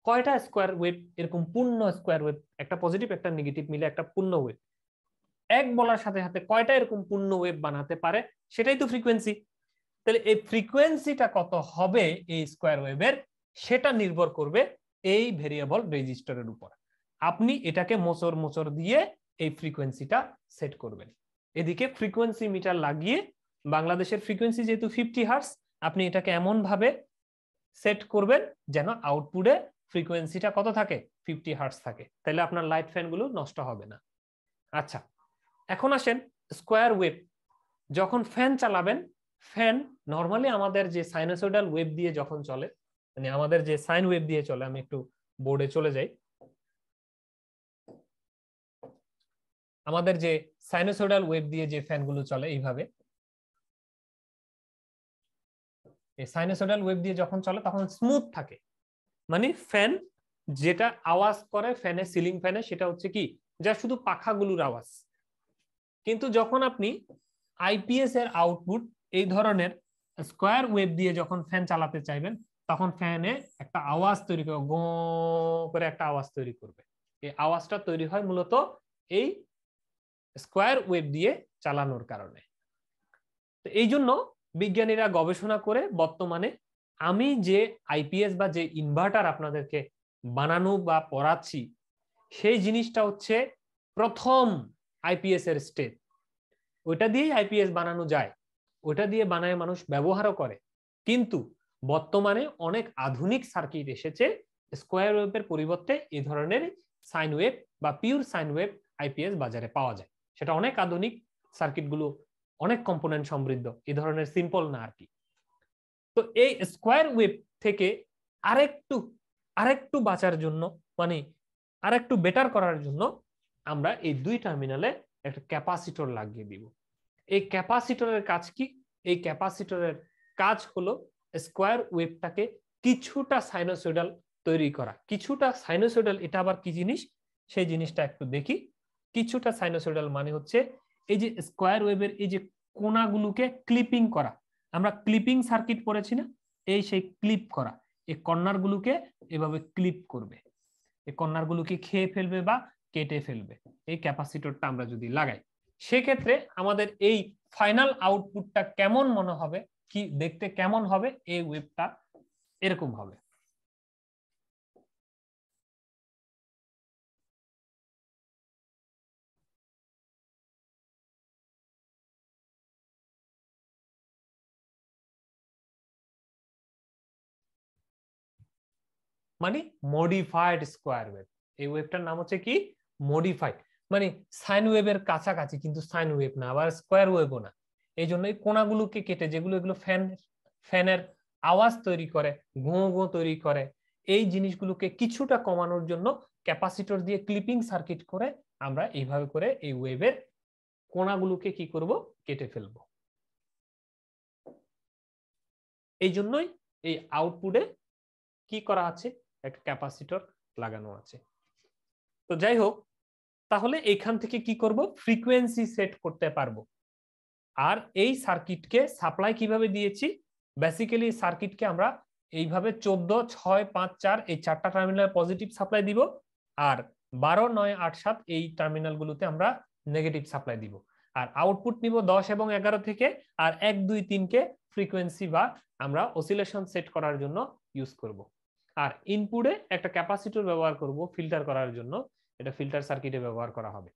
কয়টা স্কয়ার ওয়েভ, এরকম পূর্ণ স্কয়ার ওয়েভ, একটা পজিটিভ একটা নেগেটিভ মিলে একটা পূর্ণ ওয়েভ, এক বলার সাথে সাথে কয়টা এরকম পূর্ণ ওয়েভ বানাতে পারে, সেটাই তো ফ্রিকোয়েন্সি। তাহলে এই ফ্রিকোয়েন্সিটা কত হবে এই স্কয়ার ওয়েভের, সেটা নির্ভর করবে এই ভেরিয়েবল রেজিস্টারের উপর। আপনি এটাকে মোচর মোচর দিয়ে এই ফ্রিকোয়েন্সিটা সেট করবেন। এদিকে ফ্রিকোয়েন্সি মিটার লাগিয়ে, বাংলাদেশের ফ্রিকোয়েন্সি যেহেতু 50 হার্টজ, আপনি এটাকে এমন ভাবে সেট করবেন যেন আউটপুটে ফ্রিকোয়েন্সিটা কত থাকে, 50 হার্টজ থাকে, তাহলে আপনার লাইট ফ্যান গুলো নষ্ট হবে না। আচ্ছা, এখন আসেন স্কয়ার ওয়েভ। যখন ফ্যান চালাবেন, ফ্যান নরমালি আমাদের যে সাইনোসয়েডাল ওয়েভ দিয়ে যখন চলে, মানে আমাদের যে সাইন ওয়েভ দিয়ে চলে, আমি একটু বোর্ডে চলে যাই। আমাদের যে সাইনোসয়েডাল ওয়েভ দিয়ে যে ফ্যানগুলো চলে এইভাবে, এই সাইনোসয়েডাল ওয়েভ দিয়ে যখন চলে তখন স্মুথ থাকে, মানে ফ্যান যেটা আওয়াজ করে ফ্যানে, সিলিং ফ্যানে, সেটা হচ্ছে কি, যা শুধু পাখাগুলোর আওয়াজ। কিন্তু যখন আপনি আইপিএস এর আউটপুট এই ধরনের স্কয়ার ওয়েভ দিয়ে যখন ফ্যান চালাতে চাইবেন, তখন ফ্যানে একটা আওয়াজ তৈরি করবে, গো করে একটা আওয়াজ তৈরি করবে। এই আওয়াজটা তৈরি হয় মূলত এই স্কয়ার ওয়েভ দিয়ে চালানোর কারণে। তো এই জন্য বিজ্ঞানীরা গবেষণা করে বর্তমানে আমি যে আইপিএস বা যে ইনভার্টার আপনাদেরকে বানানো বা পড়াচ্ছি, সেই জিনিসটা হচ্ছে প্রথম আইপিএস এর স্টেপ। ওইটা দিয়েই আইপিএস বানানো যায়, ওইটা দিয়ে বানায় মানুষ ব্যবহারও করে। কিন্তু বর্তমানে অনেক আধুনিক সার্কিট এসেছে, স্কয়ার ওয়েভের পরিবর্তে এই ধরনের সাইন ওয়েভ বা পিওর সাইন ওয়েভ আইপিএস বাজারে পাওয়া যায়। সেটা অনেক আধুনিক, সার্কিটগুলো অনেক কম্পোনেন্ট সমৃদ্ধ, এই ধরনের সিম্পল না আর কি। তো এই স্কয়ার ওয়েভ থেকে আরেকটু বাঁচার জন্য, মানে আরেকটু বেটার করার জন্য আমরা এই দুই টার্মিনালে একটা ক্যাপাসিটর লাগিয়ে দিব। এই ক্যাপাসিটরের কাজ কি? এই ক্যাপাসিটরের কাজ হলো স্কয়ার ওয়েভটাকে কিছুটা সাইনোসয়েডাল তৈরি করা। কিছুটা সাইনোসয়েডাল, এটা আবার কি জিনিস, সেই জিনিসটা একটু দেখি। কিছুটা সাইনোসয়েডাল মানে হচ্ছে এই যে স্কয়ার ওয়েভের এই যে কোণাগুলোকে ক্লিপিং করা। আমরা ক্লিপিং সার্কিট পড়েছি না, এই সেই ক্লিপ করা, এই কর্নার গুলোকে এভাবে ক্লিপ করবে, এই কর্নার গুলোকে খেয়ে ফেলবে বা কেটে ফেলবে এই ক্যাপাসিটরটা আমরা যদি লাগাই। সেক্ষেত্রে আমাদের এই ফাইনাল আউটপুটটা কেমন মনে হবে, কি দেখতে কেমন হবে, এই ওয়েভটা এরকম হবে। মানে মডিফাইড স্কয়ার ওয়েভ। এই ওয়েভটার নাম হচ্ছে কি, মডিফাইড, মানে সাইন ওয়েভের কাছাকাছি কিন্তু সাইন ওয়েভ না, আবার স্কয়ার ওয়েভও না। এই জন্য এই কোণাগুলোকে কেটে, যেগুলো এগুলো ফ্যানের আওয়াজ তৈরি করে, ঘুঁ ঘুঁ তৈরি করে, এই জিনিসগুলোকে কিছুটা কমানোর জন্য ক্যাপাসিটর দিয়ে ক্লিপিং সার্কিট করে আমরা এইভাবে করে এই ওয়েভের কোণাগুলোকে কি করব, কেটে ফেলবো। এই জন্যই এই আউটপুটে কি করা আছে, একটা ক্যাপাসিটর লাগানো আছে। তো যাই হোক, তাহলে এখান থেকে কি করব, ফ্রিকোয়েন্সি সেট করতে পারবো। আর এই সার্কিটকে সাপ্লাই কিভাবে দিয়েছি, বেসিক্যালি সার্কিটকে আমরা এইভাবে 14 6 5 4 এই চারটা টার্মিনাল পজিটিভ সাপ্লাই দিব, আর 12 9 8 7 এই টার্মিনাল গুলোতে আমরা নেগেটিভ সাপ্লাই দিব। আর আউটপুট নিব 10 এবং 11 থেকে, আর 1 2 3 কে ফ্রিকোয়েন্সি বা আমরা অসিলেশন সেট করার জন্য ইউজ করব। আর ইনপুটে একটা ক্যাপাসিটর ব্যবহার করব ফিল্টার করার জন্য, এটা ফিল্টার সার্কিটে ব্যবহার করা হবে।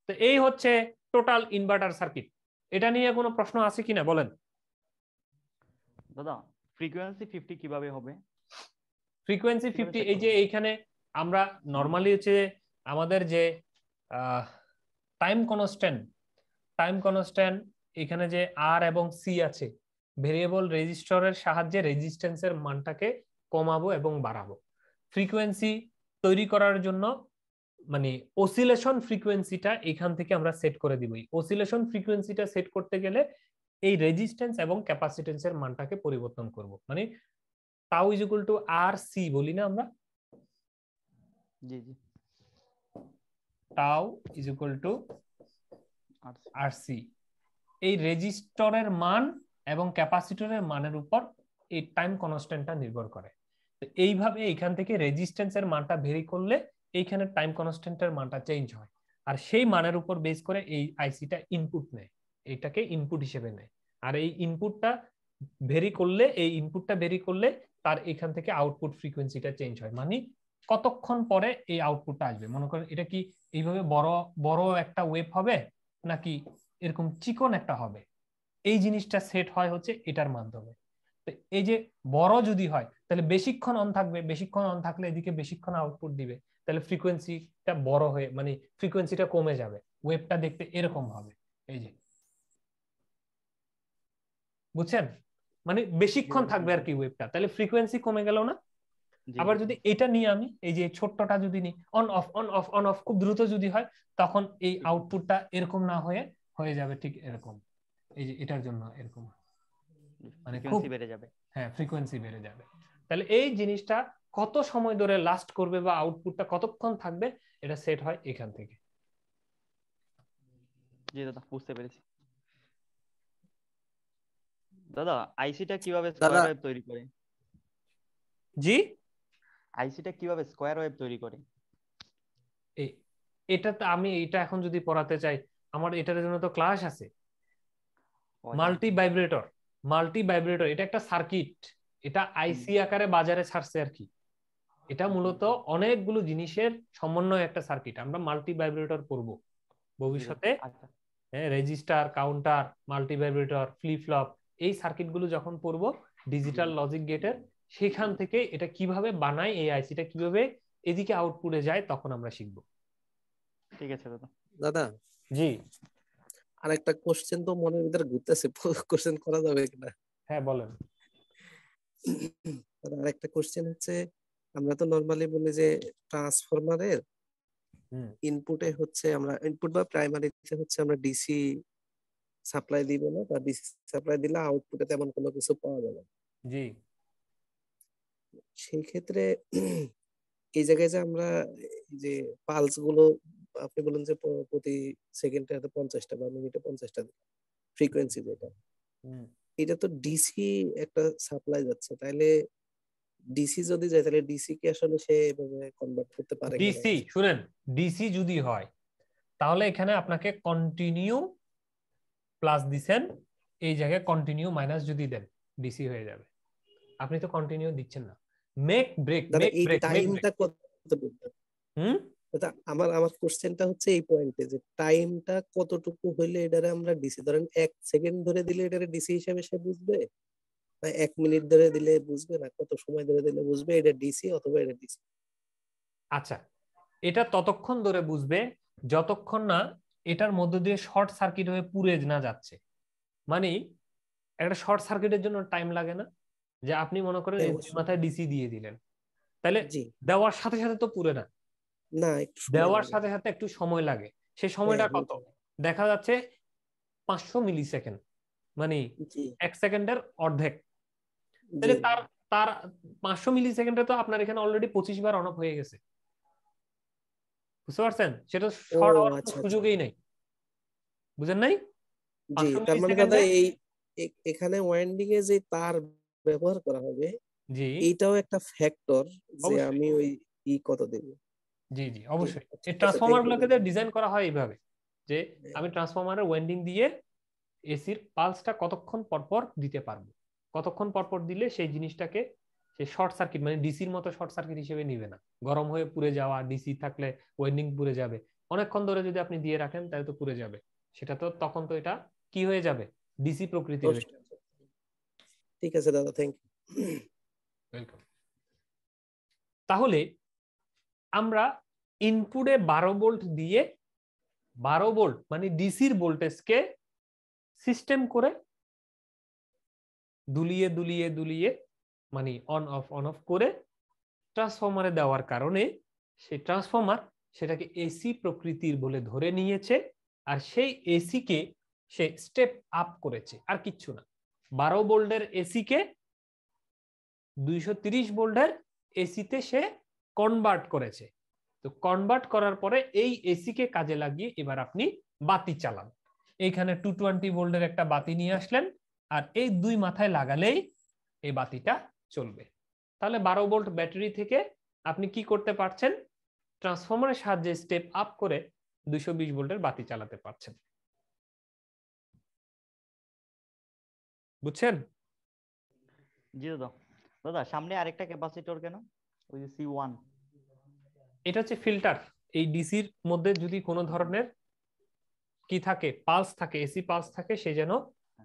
তো এই হচ্ছে টোটাল ইনভার্টার সার্কিট। এটা নিয়ে কোনো প্রশ্ন আছে কিনা বলেন। দাদা ফ্রিকোয়েন্সি 50 কিভাবে হবে? ফ্রিকোয়েন্সি কিভাবে 50, set এই যে করব? এইখানে আমরা নরমালি হচ্ছে আমাদের যে টাইম কনস্ট্যান্ট এখানে যে আর এবং সি আছে, ভেরিয়েবল রেজিস্টরের সাহায্যে রেজিস্ট্যান্সের মানটাকে কমাবো এবং বাড়াবো। ফ্রিকোয়েন্সি তৈরি করার জন্য মানে অসিলেশন ফ্রিকোয়েন্সিটা এখান থেকে আমরা সেট করে দিব। অসিলেশন ফ্রিকোয়েন্সিটা সেট করতে গেলে এই রেজিস্ট্যান্স এবং ক্যাপাসিটেন্সের মানটাকে পরিবর্তন করব, মানে tau is equal to R C বলি না আমরা, জি জি, টাউ ইজ ইকুয়াল টু আচ্ছা আর সি। এই রেজিস্টরের মান এবং ক্যাপাসিটরের মানের উপর এই টাইম কনস্ট্যান্টটা নির্ভর করে। তো এইভাবে এখান থেকে রেজিস্ট্যান্সের মানটা ভেরি করলে এইখানে টাইম কনস্ট্যান্টের মানটা চেঞ্জ হয়, আর সেই মানের উপর বেস করে এই আইসিটা ইনপুট নেয়, এটাকে ইনপুট হিসেবে নেয়। আর এই ইনপুটটা ভেরি করলে তার এখান থেকে আউটপুট ফ্রিকোয়েন্সিটা চেঞ্জ হয়, মানে কতক্ষণ পরে এই আউটপুটটা আসবে। মনে করেন এটা কি এইভাবে বড় বড় একটা ওয়েভ হবে নাকি এরকম চিকন একটা হবে, এই জিনিসটা সেট হয় হচ্ছে এটার মাধ্যমে। তো এই যে বড় যদি হয় তাহলে বেশিক্ষণ অন থাকবে, বেশিক্ষণ অন থাকলে এদিকে বেশিক্ষণ আউটপুট দিবে, তাহলে ফ্রিকোয়েন্সিটা বড় হয়ে মানে ফ্রিকোয়েন্সিটা কমে যাবে, ওয়েভটা দেখতে এরকম হবে। এই যে বুঝছেন, মানে বেশিক্ষণ থাকবে আর কি ওয়েভটা, তাহলে ফ্রিকোয়েন্সি কমে গেল না। জি আবার জি, যদি এটা নিয়ে আমি এই যে ছোট্টটা যদি নিই, on off on off on of খুব দ্রুত যদি হয়, তখন এই আউটপুটটা এরকম না হয়ে যাবে ঠিক এরকম। এই যে এটার জন্য এরকম মানে খুব, ফ্রিকোয়েন্সি বেড়ে যাবে। হ্যাঁ ফ্রিকোয়েন্সি বেড়ে যাবে। তাহলে এই জিনিসটা কত সময় ধরে লাস্ট করবে বা আউটপুটটা কতক্ষণ থাকবে, এটা সেট হয় এখান থেকে। জি দাদা, বুঝতে পেরেছি। দাদা আইসিটা কিভাবে দাদা স্কয়ার ওয়েভ তৈরি করে? জি, আইসিটা কিভাবে স্কয়ার ওয়েভ তৈরি করে? এটা তো আমি এটা এখন যদি পড়াতে চাই, আমার এটার জন্য তো ক্লাস আছে। ও আচ্ছা। মাল্টি ভাইব্রেটর এটা একটা সার্কিট, এটা আইসি আকারে বাজারে ছাড়ছে আর কি। এটা মূলত অনেকগুলো জিনিসের সমন্বয় একটা সার্কিট। আমরা মাল্টি ভাইব্রেটর করব ভবিষ্যতে, আচ্ছা register, counter, multi vibrator, flip flop, এই সার্কিট গুলো যখন পড়ব ডিজিটাল লজিক গেটের, সেখান থেকে এটা কিভাবে বানায়, এই আইসিটা কিভাবে এদিকে আউটপুটে যায়, তখন আমরা শিখবো। ঠিক আছে দাদা। দাদা জি, আর একটা কোশ্চেন তো মনের ভিতরে ঘুরতেছে, কোশ্চেন করা যাবে কিনা? হ্যাঁ বলেন। আর একটা কোশ্চেন হচ্ছে, আমরা তো নরমালি বলি যে ট্রান্সফরমারের ইনপুটে হচ্ছে আমরা ইনপুট বা প্রাইমারিতে হচ্ছে আমরা ডিসি সাপ্লাই দিব না, বা ডিসি সাপ্লাই দিলে আউটপুটে তেমন কোনো কিছু পাওয়া যাবে না। জি, সেই ক্ষেত্রে এই জায়গায় যে আমরা এই যে পালস গুলো আপনি বলেন যে প্রতি সেকেন্ডে 50টা বা মিনিটে 50টা ফ্রিকোয়েন্সি যেটা, এটা তো ডিসি একটা সাপ্লাই যাচ্ছে, তাইলে ডিসি যদি যায় তাহলে ডিসি কি আসলে সে এভাবে কনভার্ট করতে পারে কিনা? ডিসি শুনেন, ডিসি যদি হয় তাহলে এখানে আপনাকে কন্টিনিউ প্লাস দিছেন, এই জায়গায় কন্টিনিউ মাইনাস যদি দেন ডিসি হয়ে যাবে। আপনি তো কন্টিনিউ দিচ্ছেন না। মেক ব্রেক দাদা মেক এই ব্রেক টাইমটা কতটুকু? দাদা আমার কোশ্চেনটা হচ্ছে এই পয়েন্টে যে টাইমটা কতটুকু হইলে এটারে আমরা ডিসি, ধরেন 1 সেকেন্ড ধরে দিলে এটারে ডিসি হিসেবে সে বুঝবে, না 1 মিনিট ধরে দিলে বুঝবে, না কত সময় ধরে দিলে বুঝবে এটা ডিসি অথবা এটা ডিসি? আচ্ছা, এটা ততক্ষণ ধরে বুঝবে যতক্ষণ না এটার মধ্য দিয়ে শর্ট সার্কিট হয়ে পুড়ে না যাচ্ছে। মানে একটা শর্ট সার্কিটের জন্য টাইম লাগে না, যে আপনি মনে করেন মাথায় ডিসি দিয়ে দিলেন, তাহলে জি দেওয়ার সাথে সাথে তো পুড়ে না, না, একটু সময় দেওয়ার লাগে। সাথে সাথে একটু সময় লাগে। সেই সময়টা কত দেখা যাচ্ছে 500 মিলি সেকেন্ড, মানে জি 1 সেকেন্ডের অর্ধেক। জি তাহলে তার তার 500 মিলি সেকেন্ডে তো আপনার এখানে অলরেডি 25 বার অন অফ হয়ে গেছে। বুঝতে পারছেন? সেটা ও শর্ট হওয়ার কোনো আচ্ছা আচ্ছা সুযোগই নাই, বুঝেন নাই? জি 500 তার মানে দাদা মিলিসেকেন্ডে এই এখানে ওয়াইন্ডিং এ যে তার ব্যবহার করা হবে জি এইটাও একটা ফ্যাক্টর যে অবশ্যই, আমি ওই কত দেব। জি জি ঠিক অবশ্যই। এই ঠিক আছে ট্রান্সফরমার থ্যাংক ইউ গুলোকে দাদা। ডিজাইন করা হয় এইভাবে যে আমি ট্রান্সফরমারের ওয়েন্ডিং দিয়ে এসির পালসটা কতক্ষণ পরপর দিতে পারবো, কতক্ষণ পরপর দিলে সেই জিনিসটাকে সে শর্ট সার্কিট মানে ডিসির মতো শর্ট সার্কিট হিসেবে নিবে না, গরম হয়ে পুড়ে যাওয়া, ডিসি থাকলে ওয়েন্ডিং পুড়ে যাবে, অনেকক্ষণ ধরে যদি আপনি দিয়ে রাখেন তাহলে তো পুড়ে যাবে, সেটা তো তখন তো এটা কি হয়ে যাবে, ডিসি প্রকৃতির হয়ে যাবে। ঠিক আছে দাদা থ্যাংক ইউ। ওয়েলকাম। তাহলে আমরা ইনপুটে 12 ভোল্ট দিয়ে 12 ভোল্ট মানে ডিসির ভোল্টেজকে সিস্টেম করে দুলিয়ে দুলিয়ে দুলিয়ে মানে অন অফ করে ট্রান্সফরমারে দেওয়ার কারণে সেই ট্রান্সফরমার সেটাকে এসি প্রকৃতির বলে ধরে নিয়েছে, আর সেই এসি কে সে স্টেপ আপ করেছে, আর কিচ্ছু না। 12 ভোল্টের এসি কে 230 ভোল্টের এসিতে সে কনভার্ট করেছে। তো কনভার্ট করার পরে এই এসি কে কাজে লাগিয়ে এবার আপনি বাতি চালান। এইখানে 220 ভোল্টের একটা বাতি নিয়ে আসলেন, আর এই দুই মাথায় লাগালেই এই বাতিটা চলবে। তাহলে 12 ভোল্ট ব্যাটারি থেকে আপনি কি করতে পারছেন, ট্রান্সফরমারের সাহায্যে স্টেপ আপ করে 220 ভোল্টের বাতি চালাতে পারছেন। বুঝছেন? জি দাদা। দাদা সামনে আরেকটা ক্যাপাসিটর কেন, ওই যে C1? এটা হচ্ছে ফিল্টার। এই ডিসির মধ্যে যদি কোনো ধরনের কি থাকে, পালস থাকে, এসি পালস থাকে, সে যেন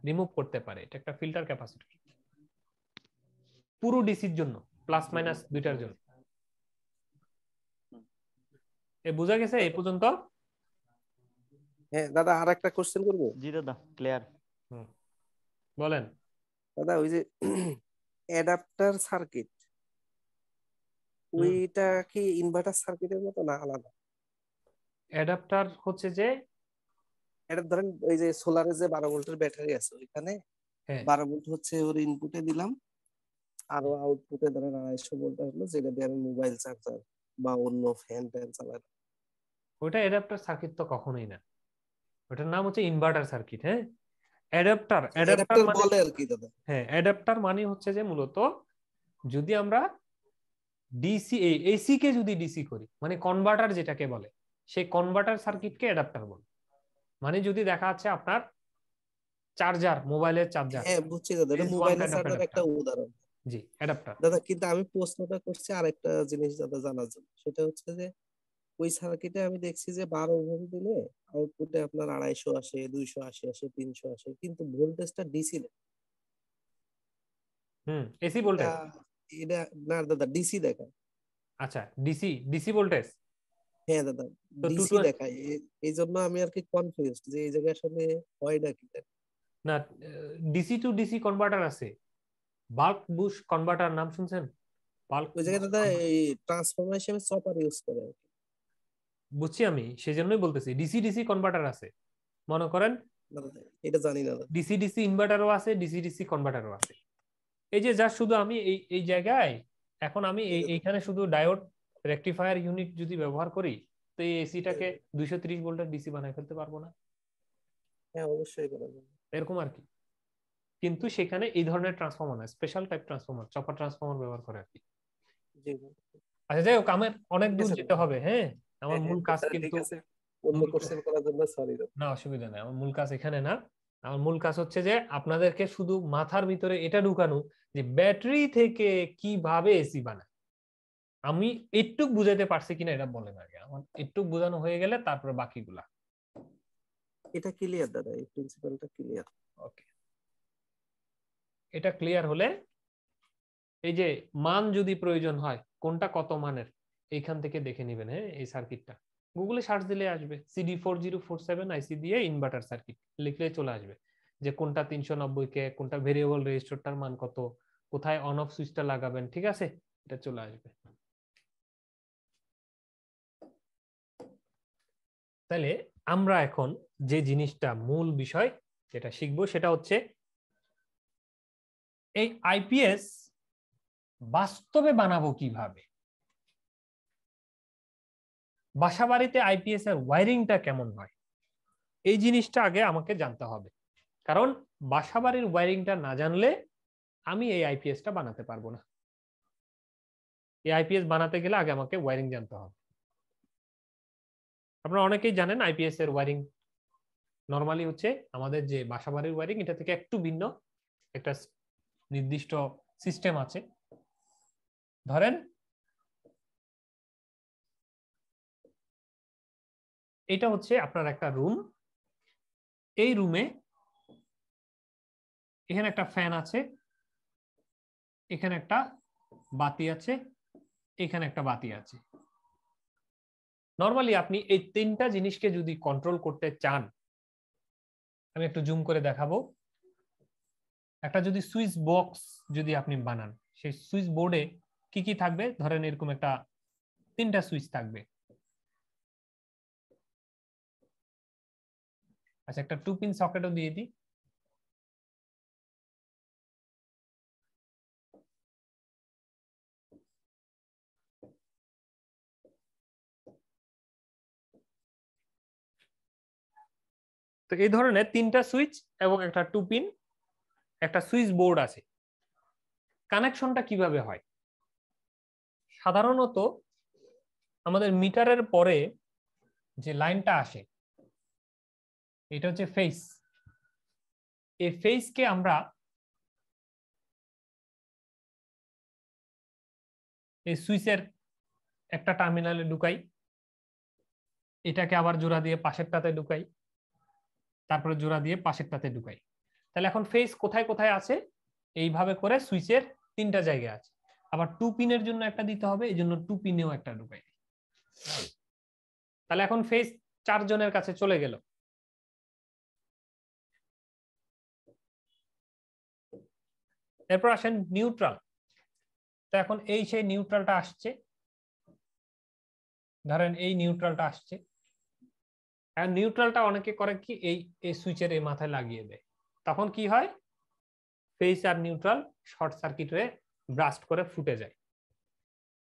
রিমুভ করতে পারে। এটা একটা ফিল্টার ক্যাপাসিটর পুরো ডিসির জন্য, প্লাস মাইনাস দুইটার জন্য। এ বোঝা গেছে এই পর্যন্ত? হ্যাঁ দাদা আর একটা কোশ্চেন করবো। জি দাদা ক্লিয়ার। বলেন। দাদা ওই যে অ্যাডাপ্টার সার্কিট ওইটা কি ইনভার্টার সার্কিটের মতো না আলাদা? অ্যাডাপ্টার হচ্ছে যে এটা ধরেন ওই যে সোলারের যে 12 ভোল্টের ব্যাটারি আছে ওইখানে হ্যাঁ 12 ভোল্ট হচ্ছে ওর ইনপুটে দিলাম, আর আউটপুটে ধরেন 250 ভোল্ট আসলো যেটা দিয়ে আমি মোবাইল চার্জার বা অন্য ফ্যান ট্যান চালাই। ওইটা অ্যাডাপ্টার সার্কিট তো কখনোই না, ওটার নাম হচ্ছে ইনভার্টার সার্কিট। হ্যাঁ অ্যাডাপ্টার অ্যাডাপ্টার অ্যাডাপ্টার মানে বলে আর কি দাদা। হ্যাঁ অ্যাডাপ্টার মানে হচ্ছে যে মূলত যদি আমরা ডিসি এসি কে যদি ডিসি করি মানে কনভার্টার যেটাকে বলে, সেই কনভার্টার সার্কিটকে অ্যাডাপ্টার বলে। মানে যদি দেখা যাচ্ছে আপনার চার্জার, মোবাইলের চার্জার, হ্যাঁ বুঝছি দাদা, এটা is one মোবাইলের kind of চার্জার একটা adapter। উদাহরণ। জি অ্যাডাপ্টার। দাদা কিন্তু আমি প্রশ্নটা করছি আরেকটা জিনিস দাদা জানার জন্য, সেটা হচ্ছে যে ওই সার্কিটে আমি দেখছি যে 12 ভোল্ট দিলে আউটপুটে আপনার 250 আসে, 280 আসে, 300 আসে, কিন্তু ভোল্টেজটা ডিসি না। এসি এটা ভোল্টেজ। এটা না দাদা ডিসি দেখায়। আচ্ছা ডিসি, ডিসি ভোল্টেজ হ্যাঁ দাদা তো ডিসি দেখায়, এই জন্য আমি আর কি কনফিউজড যে এই জায়গায় আসলে হয় নাকি। না, ডিসি টু ডিসি কনভার্টার আছে, বাল্ক বুস্ট কনভার্টার নাম শুনছেন? বাল্ক ওই জায়গায় দাদা এই ট্রান্সফরমার হিসেবে চপার ইউজ করে আর কি। বুঝছি আমি, সেজন্যই বলতেছি ডিসি ডিসি কনভার্টার আছে। মনে করেন দাদা এটা জানি না দাদা। ডিসি ডিসি ইনভার্টারও আছে, ডিসি ডিসি কনভার্টারও আছে। এই যে যা শুধু আমি এই এই জায়গায় এখন আমি এইখানে শুধু ডায়োড রেকটিফায়ার ইউনিট যদি ব্যবহার করি তো এই এসিটাকে 230 ভোল্টের ডিসি বানাই ফেলতে পারবো না? হ্যাঁ অবশ্যই করা যাবে। এরকম আর কি। কিন্তু সেখানে এই ধরনের ট্রান্সফরমার না, special type transformer, chopper transformer ব্যবহার করে আর কি। জি আচ্ছা যাই হোক, আমার অনেক ঠিক দূর আছে যেতে হবে। হ্যাঁ আমার হ্যাঁ মূল হ্যাঁ কাজ দাদা, ঠিক কিন্তু আছে অন্য কোশ্চেন করার জন্য সরি দাদা। না, অসুবিধা নেই, আমার মূল কাজ এখানে না। আমার মূল কাজ হচ্ছে যে আপনাদেরকে শুধু মাথার ভিতরে এটা ঢুকানো যে ব্যাটারি থেকে কিভাবে এসি বানায়। আমি একটু বুঝাতে পারছি কিনা এটা বলেন আগে, আমার একটু বোঝানো হয়ে গেলে তারপরে বাকিগুলা। এটা ক্লিয়ার দাদা, এই প্রিন্সিপালটা ক্লিয়ার। ওকে, এটা ক্লিয়ার হলে এই যে মান যদি প্রয়োজন হয় কোনটা কত মানের এইখান থেকে দেখে নেবেন। হ্যাঁ এই সার্কিটটা গুগলে সার্চ দিলে আসবে, CD4047 আইসি দিয়ে ইনভার্টার সার্কিট লিখলে চলে আসবে যে কোনটা 390 কে, কোনটা ভেরিয়েবল রেজিস্টরটার মান কত, কোথায় অন অফ সুইচটা লাগাবেন, ঠিক আছে এটা চলে আসবে। তাহলে আমরা এখন যে জিনিসটা মূল বিষয় যেটা শিখবো সেটা হচ্ছে এই আইপিএস বাস্তবে বানাবো কিভাবে। বাসাবাড়িতে আইপিএস এর ওয়্যারিংটা কেমন হয় এই জিনিসটা আগে আমাকে জানতে হবে, কারণ বাসাবাড়ির ওয়্যারিংটা না জানলে আমি এই আইপিএসটা বানাতে পারবো না। এই আইপিএস বানাতে গেলে আগে আমাকে ওয়্যারিং জানতে হবে। আপনারা অনেকেই জানেন আইপিএস এর ওয়্যারিং নরমালি হচ্ছে আমাদের যে বাসাবাড়ির ওয়্যারিং এটা থেকে একটু ভিন্ন, একটা নির্দিষ্ট সিস্টেম আছে। ধরেন এটা হচ্ছে আপনার একটা রুম, এই রুমে এখানে একটা ফ্যান আছে, এখানে একটা বাতি আছে, এখানে একটা বাতি আছে। নরমালি আপনি এই তিনটা জিনিসকে যদি কন্ট্রোল করতে চান, আমি একটু জুম করে দেখাবো। একটা যদি সুইচ বক্স যদি আপনি বানান, সেই সুইচ বোর্ডে কি কি থাকবে, ধরেন এরকম একটা তিনটা সুইচ থাকবে। আচ্ছা, একটা 2 পিন সকেটও দিয়ে দিই। তো এই ধরনের তিনটা সুইচ এবং একটা 2 পিন একটা সুইচ বোর্ড আছে। কানেকশনটা কিভাবে হয়? সাধারণত আমাদের মিটারের পরে যে লাইনটা আসে এটা হচ্ছে ফেজ। এই ফেজকে আমরা এই সুইচের একটা টার্মিনালে ঢুকাই, এটাকে আবার জোড়া দিয়ে পাশেরটাতে ঢুকাই, তারপরে জোড়া দিয়ে পাশেরটাতে ঢুকাই। তাহলে এখন ফেজ কোথায় কোথায় আছে, এইভাবে করে সুইচের তিনটা জায়গায় আছে। আবার 2 পিনের জন্য একটা দিতে হবে, এই জন্য 2 পিনেও একটা ঢুকাই। তাহলে এখন ফেজ 4 জনের কাছে চলে গেল। এরপর আসেন নিউট্রাল। তো এখন এই সেই নিউট্রালটা আসছে, ধরেন এই নিউট্রালটা আসছে। আর নিউট্রালটা অনেকে করে কি এই সুইচের এই মাথায় লাগিয়ে দেয়, তখন কি হয়, ফেজ আর নিউট্রাল শর্ট সার্কিট হয়ে ব্রাস্ট করে ফুটে যায়।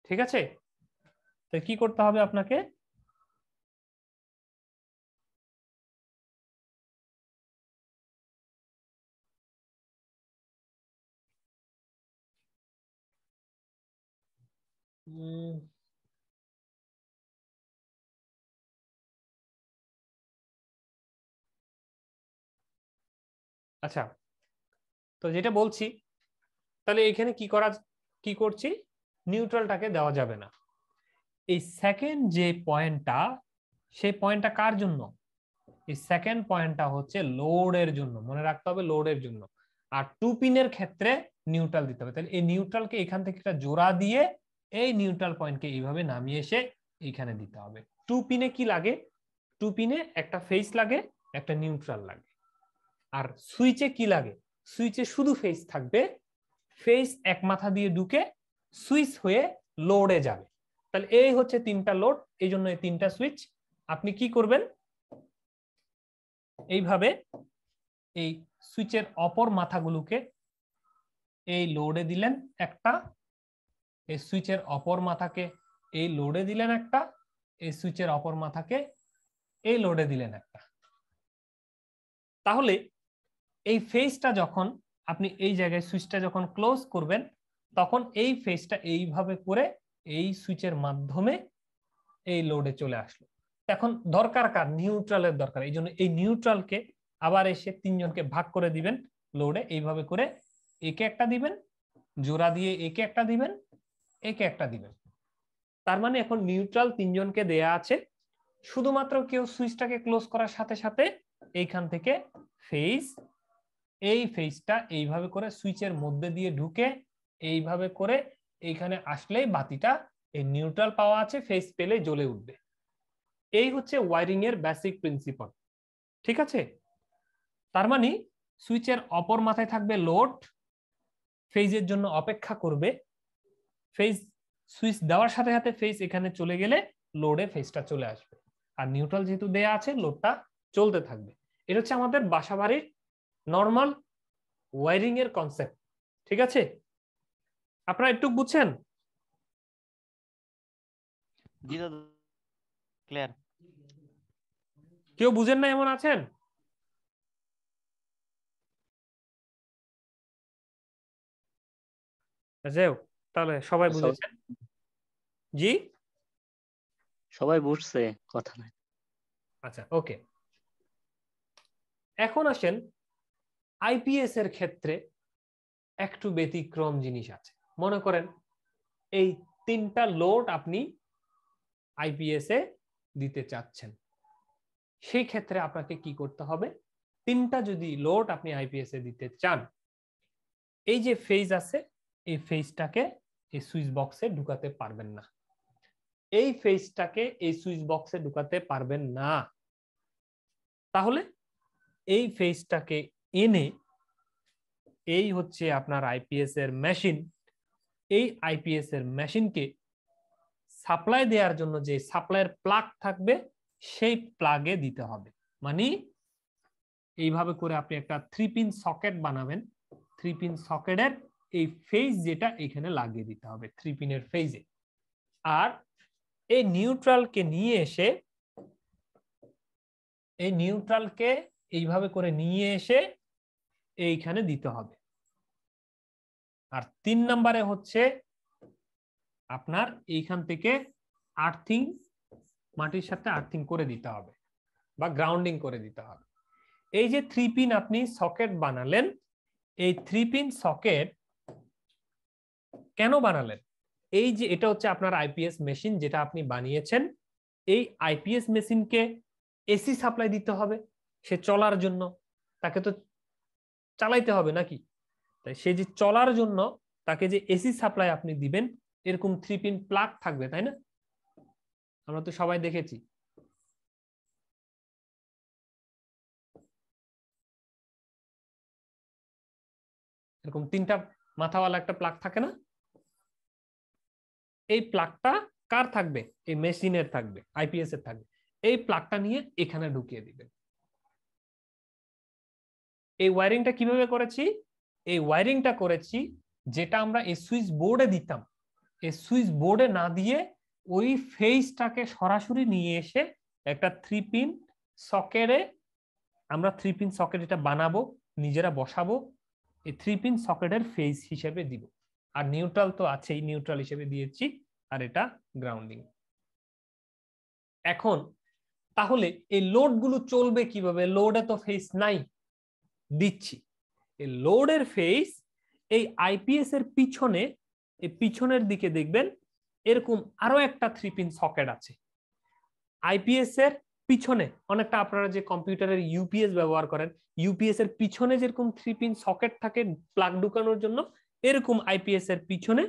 ঠিক আছে, তো কি করতে হবে আপনাকে, আচ্ছা, তো যেটা বলছি, তাহলে এখানে কি করছি, নিউট্রালটাকে দেওয়া যাবে না। এই সেকেন্ড যে পয়েন্টটা, সেই পয়েন্টটা কার জন্য, এই সেকেন্ড পয়েন্টটা হচ্ছে লোডের জন্য, মনে রাখতে হবে লোডের জন্য। আর 2 পিনের ক্ষেত্রে নিউট্রাল দিতে হবে। তাহলে এই নিউট্রালকে এখান থেকে একটা জোড়া দিয়ে এই নিউট্রাল পয়েন্টকে এইভাবে নামিয়ে এসে এইখানে দিতে হবে। 2 পিনে কি লাগে, 2 পিনে একটা ফেজ লাগে, একটা নিউট্রাল লাগে। আর সুইচে কি লাগে, সুইচে শুধু ফেজ থাকবে, ফেজ এক মাথা দিয়ে ঢুকে সুইচ হয়ে লোডে যাবে। তাহলে এই হচ্ছে তিনটা লোড, এই জন্য এই তিনটা সুইচ। আপনি কি করবেন, এইভাবে এই সুইচের অপর মাথাগুলোকে এই লোডে দিলেন একটা, এই সুইচের অপর মাথাকে এই লোডে দিলেন একটা, এই সুইচের অপর মাথাকে এই লোডে দিলেন একটা। তাহলে এই ফেজটা যখন আপনি এই জায়গায় সুইচটা যখন ক্লোজ করবেন, তখন এই ফেজটা এইভাবে করে এই সুইচের মাধ্যমে এই লোডে চলে আসলো। এখন দরকার কার, নিউট্রালের দরকার। এই জন্য এই নিউট্রালকে আবার এসে তিনজনকে ভাগ করে দিবেন লোডে, এইভাবে করে একে একটা দিবেন, জোড়া দিয়ে একে একটা দিবেন, একে একটা দিবেন। তার মানে এখন নিউট্রাল তিনজনকে দেয়া আছে, শুধুমাত্র কেউ সুইচটাকে ক্লোজ করার সাথে সাথে এইখান থেকে ফেজ, এই ফেজটা এইভাবে করে সুইচের মধ্যে দিয়ে ঢুকে এইভাবে করে এইখানে আসলেই বাতিটা এই নিউট্রাল পাওয়া আছে, ফেজ পেলে জ্বলে উঠবে। এই হচ্ছে ওয়্যারিং এর বেসিক প্রিন্সিপাল। ঠিক আছে, তার মানে সুইচের অপর মাথায় থাকবে লোড, ফেজের জন্য অপেক্ষা করবে, ফেজ সুইচ দেওয়ার সাথে সাথে ফেজ এখানে চলে গেলে লোডে ফেজটা চলে আসবে। আর নিউট্রাল যেহেতু দেয়া আছে, লোডটা চলতে থাকবে। এটা হচ্ছে আমাদের বাসাবাড়ির নরমাল ওয়্যারিং এর কনসেপ্ট। ঠিক আছে, আপনারা একটু বুঝছেন? জি দাদা। ক্লিয়ার। কেউ বুঝেন না এমন আছেন? যাও তাহলে সবাই বুঝেছেন? জি সবাই বুঝছে, কথা নাই। আচ্ছা, ওকে। এখন আসেন আইপিএস এর ক্ষেত্রে একটু ব্যতিক্রম জিনিস আছে। মনে করেন এই 3টা লোড আপনি আইপিএস এ দিতে চাচ্ছেন, সেই ক্ষেত্রে আপনাকে কি করতে হবে? 3টা যদি লোড আপনি আইপিএস এ দিতে চান, এই যে ফেজ আছে এই ফেজটাকে এই সুইচ বক্সে ঢুকাতে পারবেন না। এই ফেজটাকে এই সুইচ বক্সে ঢুকাতে পারবেন না। তাহলে এই ফেজটাকে এনে এই হচ্ছে আপনার আইপিএস এর মেশিন, এই আইপিএস এর মেশিনকে সাপ্লাই দেওয়ার জন্য যে সাপ্লাইয়ের প্লাগ থাকবে সেই প্লাগে দিতে হবে। মানে এইভাবে করে আপনি একটা 3 পিন সকেট বানাবেন। 3 পিন সকেটের এই ফেজ যেটা এখানে লাগিয়ে দিতে হবে 3 পিনের ফেজে। আর এই নিউট্রালকে নিয়ে এসে এই নিউট্রালকে এইভাবে করে নিয়ে এসে এইখানে দিতে হবে। আর 3 নম্বরে হচ্ছে আপনার এইখান থেকে আর্থিং, মাটির সাথে আর্থিং করে দিতে হবে বা গ্রাউন্ডিং করে দিতে হবে। এই যে 3 পিন আপনি সকেট বানালেন, এই 3 পিন সকেট কেন বানালেন? এই যে এটা হচ্ছে আপনার আইপিএস মেশিন যেটা আপনি বানিয়েছেন, এই আইপিএস মেশিনকে এসি সাপ্লাই দিতে হবে সে চলার জন্য, তাকে তো চালাইতে হবে নাকি? তাই সে যে চলার জন্য তাকে যে এসি সাপ্লাই আপনি দিবেন, এরকম 3 পিন প্লাগ থাকবে, তাই না? আমরা তো সবাই দেখেছি। এরকম 3টা মাথাওয়ালা একটা প্লাগ থাকে না? এই প্লাগটা কার থাকবে? এই মেশিনের থাকবে, আইপিএস এর থাকবে। এই প্লাগটা নিয়ে এখানে ঢুকিয়ে দিবেন। এই ওয়্যারিংটা কিভাবে করেছি? এই ওয়্যারিংটা করেছি যেটা আমরা এই সুইচ বোর্ডে দিতাম, এই সুইচ বোর্ডে না দিয়ে ওই ফেজটাকে সরাসরি নিয়ে এসে একটা 3 পিন সকেটে আমরা 3 পিন সকেট এটা বানাবো, নিজেরা বসাবো, এই 3 পিন সকেটের ফেজ হিসেবে দিব। আর নিউট্রাল তো আছেই, নিউট্রাল হিসেবে দিয়েছি, আর এটা গ্রাউন্ডিং। এখন তাহলে এই লোডগুলো চলবে কিভাবে? লোডে তো ফেজ নাই, দিচ্ছি এই লোডের ফেজ এই আইপিএস এর পিছনে, এই পিছনের দিকে দেখবেন এরকম আরো একটা 3 পিন সকেট আছে। আইপিএস এর পিছনে অনেকটা আপনারা যে কম্পিউটারের ইউপিএস ব্যবহার করেন, ইউপিএস এর পিছনে যেরকম 3 পিন সকেট থাকে প্লাগ ঢুকানোর জন্য, এরকম আইপিএস এর পিছনে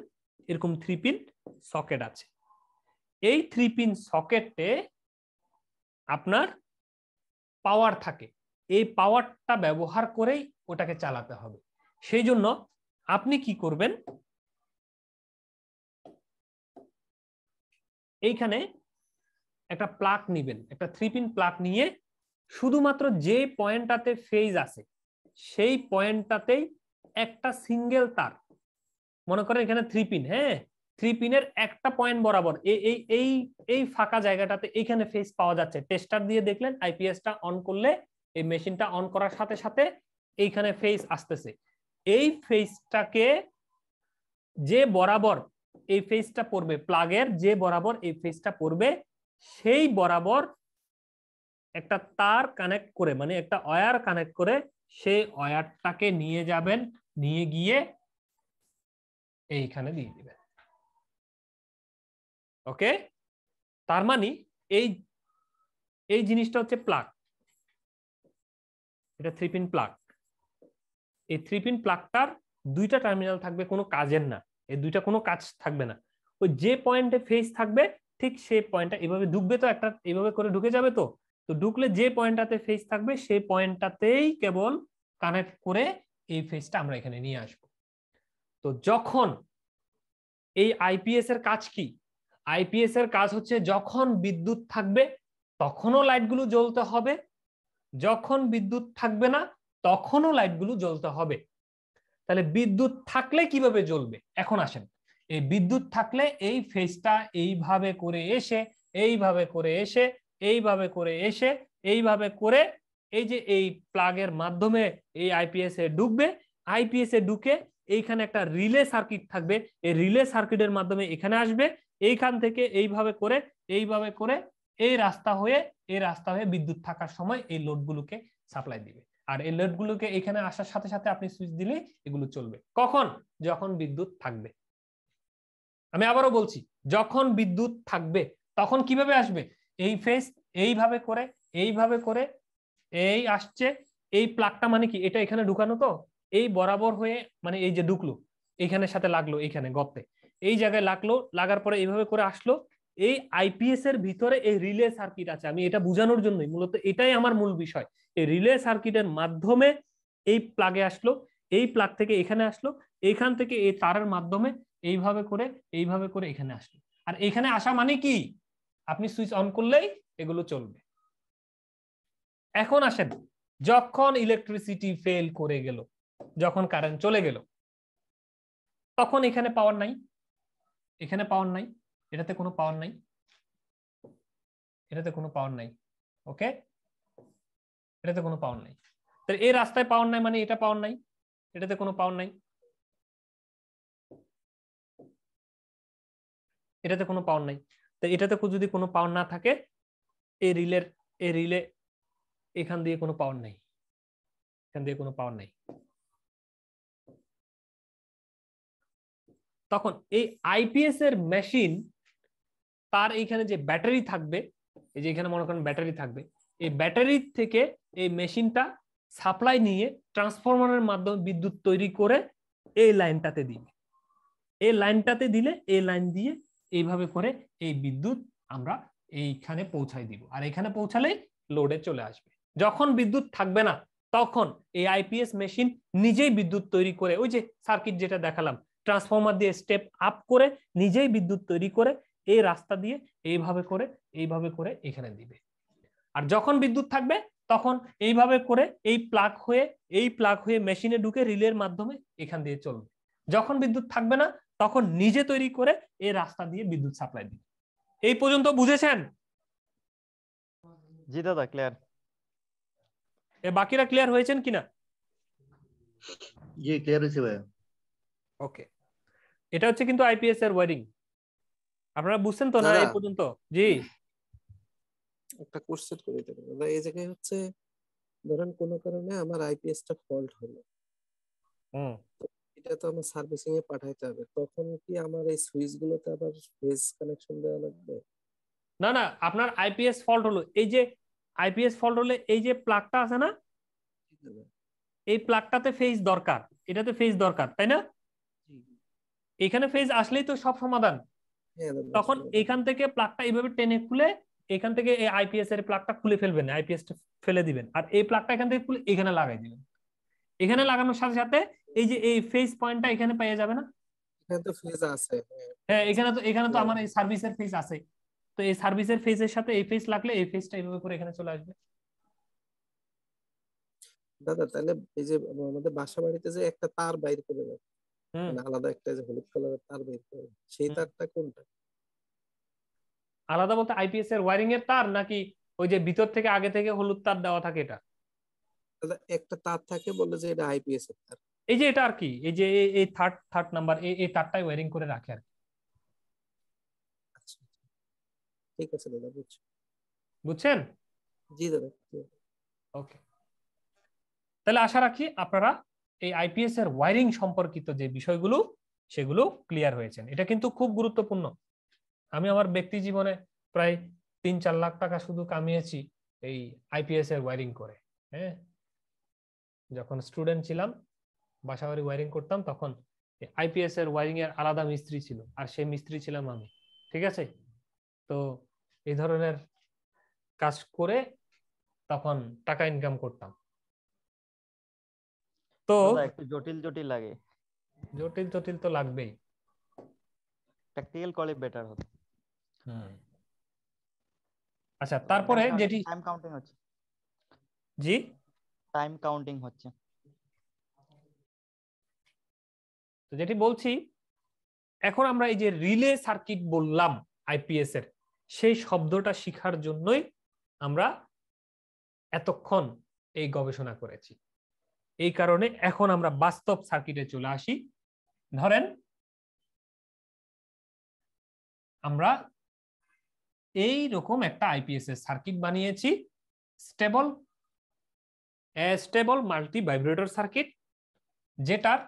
এরকম 3 পিন সকেট আছে। এই 3 পিন সকেটে আপনার পাওয়ার থাকে, এই পাওয়ারটা ব্যবহার করেই ওটাকে চালাতে হবে। সেই জন্য আপনি কি করবেন? এইখানে একটা প্লাগ নিবেন, একটা 3 পিন প্লাগ নিয়ে শুধুমাত্র যে পয়েন্টটাতে ফেজ আছে সেই পয়েন্টটাতেই একটা সিঙ্গেল তার, মনে করেন এখানে 3 পিন, হ্যাঁ 3 পিনের একটা পয়েন্ট বরাবর এই এই এই ফাঁকা জায়গাটাতে এখানে ফেজ পাওয়া যাচ্ছে। টেস্টার দিয়ে দেখলেন আইপিএসটা অন করলে এই মেশিনটা অন করার সাথে সাথে এইখানে ফেজ আসতেছে। এই ফেজটাকে যে বরাবর এই ফেজটা পড়বে, প্লাগের যে বরাবর এই ফেজটা পড়বে সেই বরাবর একটা তার কানেক্ট করে, মানে একটা ওয়্যার কানেক্ট করে সেই ওয়্যারটাকে নিয়ে যাবেন, নিয়ে গিয়ে এইখানে দিয়ে দিবেন। ওকে, তার মানে এই এই জিনিসটা হচ্ছে প্লাগ, এটা 3 পিন প্লাগ। এই 3 পিন প্লাগটার 2টা টার্মিনাল থাকবে কোনো কাজের না, এই 2টা কোনো কাজ থাকবে না। ওই যে পয়েন্টে ফেজ থাকবে ঠিক সেই পয়েন্টটা এভাবে ঢুকবে, তো একটা এভাবে করে ঢুকে যাবে, তো তো ঢুকলে যে পয়েন্টটাতে ফেজ থাকবে সেই পয়েন্টটাতেই কেবল কানেক্ট করে এই ফেজটা আমরা এখানে নিয়ে আসব। তো যখন এই আইপিএস এর কাজ কি? আইপিএস এর কাজ হচ্ছে যখন বিদ্যুৎ থাকবে তখনও লাইটগুলো জ্বলতে হবে, যখন বিদ্যুৎ থাকবে না তখনও লাইটগুলো জ্বলতে হবে। তাহলে বিদ্যুৎ থাকলে কিভাবে জ্বলবে? এখন আসেন, এই বিদ্যুৎ থাকলে এই ফেজটা এইভাবে করে এসে এইভাবে করে এসে এইভাবে করে এসে এইভাবে করে এই যে এই প্লাগের মাধ্যমে এই আইপিএস এ ঢুকবে, আইপিএস এ ঢুকে এইখানে একটা রিলে সার্কিট থাকবে, এই রিলে সার্কিটের মাধ্যমে এখানে আসবে, এইখান থেকে এইভাবে করে এই রাস্তা হয়ে বিদ্যুৎ থাকার সময় এই লোডগুলোকে সাপ্লাই দিবে। আর এই লোডগুলোকে এখানে আসার সাথে সাথে আপনি সুইচ দিলে এগুলো চলবে। কখন? যখন বিদ্যুৎ থাকবে। আমি আবারও বলছি, যখন বিদ্যুৎ থাকবে তখন কিভাবে আসবে? এই ফেজ এইভাবে করে এই আসছে, এই প্লাগটা মানে কি, এটা এখানে ঢুকানো, তো এই বরাবর হয়ে মানে এই যে ঢুকলো এইখানের সাথে লাগলো, এইখানে গর্তে এই জায়গায় লাগলো, লাগার পরে এইভাবে করে আসলো, এই আইপিএস এর ভিতরে এই রিলে সার্কিট আছে। আমি এটা বোঝানোর জন্যই মূলত, এটাই আমার মূল বিষয়। এই রিলে সার্কিটের মাধ্যমে এই প্লাগে আসলো, এই প্লাগ থেকে এখানে আসলো, এইখান থেকে এই তারের মাধ্যমে এইভাবে করে এখানে আসলো। আর এখানে আসা মানে কি, আপনি সুইচ অন করলেই এগুলো চলবে। এখন আসেন, যখন ইলেকট্রিসিটি ফেল করে গেল, যখন কারেন্ট চলে গেল, তখন এখানে পাওয়ার নাই, এখানে পাওয়ার নাই, এটাতে কোনো পাওয়ার নাই, এটাতে কোনো পাওয়ার নাই, ওকে, এটাতে কোনো পাওয়ার নাই। তাহলে এই রাস্তায় পাওয়ার নাই মানে এটা পাওয়ার নাই, এটাতে কোনো পাওয়ার নাই, এটাতে কোনো পাওয়ার নাই। তো এটাতে যদি কোনো পাওয়ার না থাকে, এই রিলে এখান দিয়ে কোনো পাওয়ার নাই, এখান দিয়ে কোনো পাওয়ার নাই, তখন এই আইপিএস এর মেশিন তার এইখানে যে ব্যাটারি থাকবে, এই যে এখানে মনে করেন ব্যাটারি থাকবে, এই ব্যাটারি থেকে এই মেশিনটা সাপ্লাই নিয়ে ট্রান্সফরমারের মাধ্যমে বিদ্যুৎ তৈরি করে এই লাইনটাতে দিবে। এই লাইনটাতে দিলে এই লাইন দিয়ে এইভাবে করে এই বিদ্যুৎ আমরা এইখানে পৌঁছাই দিব। আর এখানে পৌঁছালেই লোডে চলে আসবে। যখন বিদ্যুৎ থাকবে না তখন এই আইপিএস মেশিন নিজেই বিদ্যুৎ তৈরি করে, ওই যে সার্কিট যেটা দেখালাম, ট্রান্সফরমার দিয়ে স্টেপ আপ করে নিজেই বিদ্যুৎ তৈরি করে এই রাস্তা দিয়ে এইভাবে করে এখানে দিবে। আর যখন বিদ্যুৎ থাকবে তখন এইভাবে করে এই প্লাগ হয়ে মেশিনে ঢুকে রিলের মাধ্যমে এখান দিয়ে চলবে। যখন বিদ্যুৎ থাকবে না তখন নিজে তৈরি করে এই রাস্তা দিয়ে বিদ্যুৎ সাপ্লাই দিবে। এই পর্যন্ত বুঝেছেন? জি দাদা, ক্লিয়ার। বাকিরা ক্লিয়ার হয়েছেন কিনা? জি ক্লিয়ার হয়েছে ভাই। ওকে, এটা হচ্ছে কিন্তু আইপিএস এর ওয়্যারিং। আপনারা বুঝছেন তো না এই পর্যন্ত? জি, একটা কোশ্চেন করে দিতে পারবো। এই জায়গায় হচ্ছে ধরেন কোনো কারণে আমার আইপিএস টা ফল্ট হলো, এটা তো আমার সার্ভিসিং এ পাঠাইতে হবে, তখন কি আমার এই সুইচ গুলোতে আবার ফেজ কানেকশন দেওয়া লাগবে? না না, আপনার আইপিএস ফল্ট হলো, এই যে আইপিএস ফল্ট হলে এই যে প্লাগটা আছে না, এই প্লাগটাতে ফেজ দরকার, এটাতে ফেজ দরকার, তাই না? এখানে ফেজ আসলেই তো সব সমাধান। তখন এখান থেকে প্লাগটা এইভাবে টেনে খুলে এখান থেকে এই আইপিএস এর প্লাগটা খুলে ফেলবেন, আইপিএস টা ফেলে দিবেন, আর এই প্লাগটা এখান থেকে খুলে এখানে লাগাই দিবেন। এখানে লাগানোর সাথে সাথে এই যে এই ফেজ পয়েন্টটা এখানে পেয়ে যাবে না? এখানে তো ফেজ আছে। হ্যাঁ, এখানে তো আমার এই সার্ভিসের ফেজ আছে, তো এই সার্ভিসের ফেজের সাথে এই ফেজ লাগলে এই ফেজটা এইভাবে করে এখানে চলে আসবে। দাদা তাহলে এই যে আমাদের বাসা বাড়িতে যে একটা তার বাইর করে দেয়, মানে আলাদা একটা যে হলুদ কালারের তার বাইর করে, সেই তারটা কোনটা? আলাদা বলতে আইপিএস এর ওয়্যারিং এর তার, নাকি ওই যে ভিতর থেকে আগে থেকে হলুদ তার দেওয়া থাকে এটা? একটা তার থাকে বলে যে এটা আইপিএস এর তার। এই যে এটা আর কি, এই যে এই থার্ড নাম্বার এই তারটাই ওয়্যারিং করে রাখে আর কি। আচ্ছা ঠিক আছে দাদা, বুঝছি। বুঝছেন? জি দাদা। ওকে, তাহলে আশা রাখি আপনারা এই আইপিএস এর ওয়্যারিং সম্পর্কিত যে বিষয়গুলো সেগুলো ক্লিয়ার হয়েছেন। এটা কিন্তু খুব গুরুত্বপূর্ণ। আমি আমার ব্যক্তি জীবনে প্রায় 3-4 লাখ টাকা শুধু কামিয়েছি এই আইপিএস এর ওয়্যারিং করে। হ্যাঁ, যখন স্টুডেন্ট ছিলাম বাসাবাড়ি ওয়্যারিং করতাম, তখন আইপিএস এর ওয়্যারিং এর আলাদা মিস্ত্রি ছিল, আর সেই মিস্ত্রি ছিলাম আমি। ঠিক আছে, তো এই ধরনের কাজ করে তখন টাকা ইনকাম করতাম। তো একটু জটিল জটিল লাগে। জটিল জটিল তো লাগবেই, প্র্যাকটিক্যাল করলে বেটার হবে। আচ্ছা, তারপরে যেটি টাইম কাউন্টিং হচ্ছে। জি, টাইম কাউন্টিং হচ্ছে। তো যেটি বলছি, এখন আমরা এই যে রিলে সার্কিট বললাম আইপিএস এর, সেই শব্দটা শিখার জন্যই আমরা এতক্ষণ এই গবেষণা করেছি। এই কারণে এখন আমরা বাস্তব সার্কিটে চলে আসি। ধরেন আমরা এই রকম একটা আইপিএস এর সার্কিট বানিয়েছি, স্টেবল মাল্টি ভাইব্রেটর সার্কিট, যেটার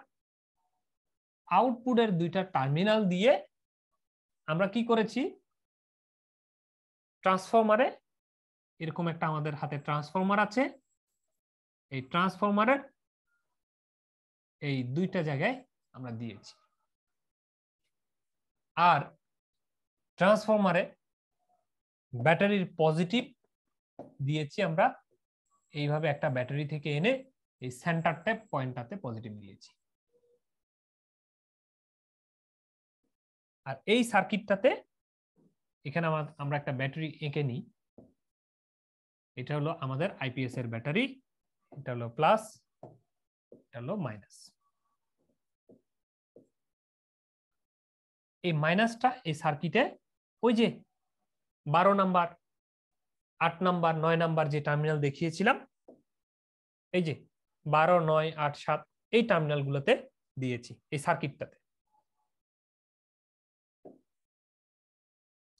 আউটপুটের দুইটা টার্মিনাল দিয়ে আমরা কি করেছি, ট্রান্সফরমারে, এরকম একটা আমাদের হাতে ট্রান্সফরমার আছে, এই ট্রান্সফরমারের এই দুইটা জায়গায় আমরা দিয়েছি। আর ট্রান্সফরমারে ব্যাটারির পজিটিভ দিয়েছি আমরা এইভাবে, একটা ব্যাটারি থেকে এনে এই সেন্টার ট্যাপ পয়েন্টটাতে পজিটিভ দিয়েছি। আর এই সার্কিটটাতে এখানে আমরা একটা ব্যাটারি এঁকে নিই। এটা হলো আমাদের আইপিএস এর ব্যাটারি, এটা হলো প্লাস, এটা হলো মাইনাস। এই মাইনাসটা এই সার্কিটে ওই যে 12 নাম্বার, 8 নাম্বার, 9 নাম্বার যে টার্মিনাল দেখিয়েছিলাম, এই যে 12, 9, 8, 7 এই টার্মিনাল গুলোতে দিয়েছি এই সার্কিটটাতে।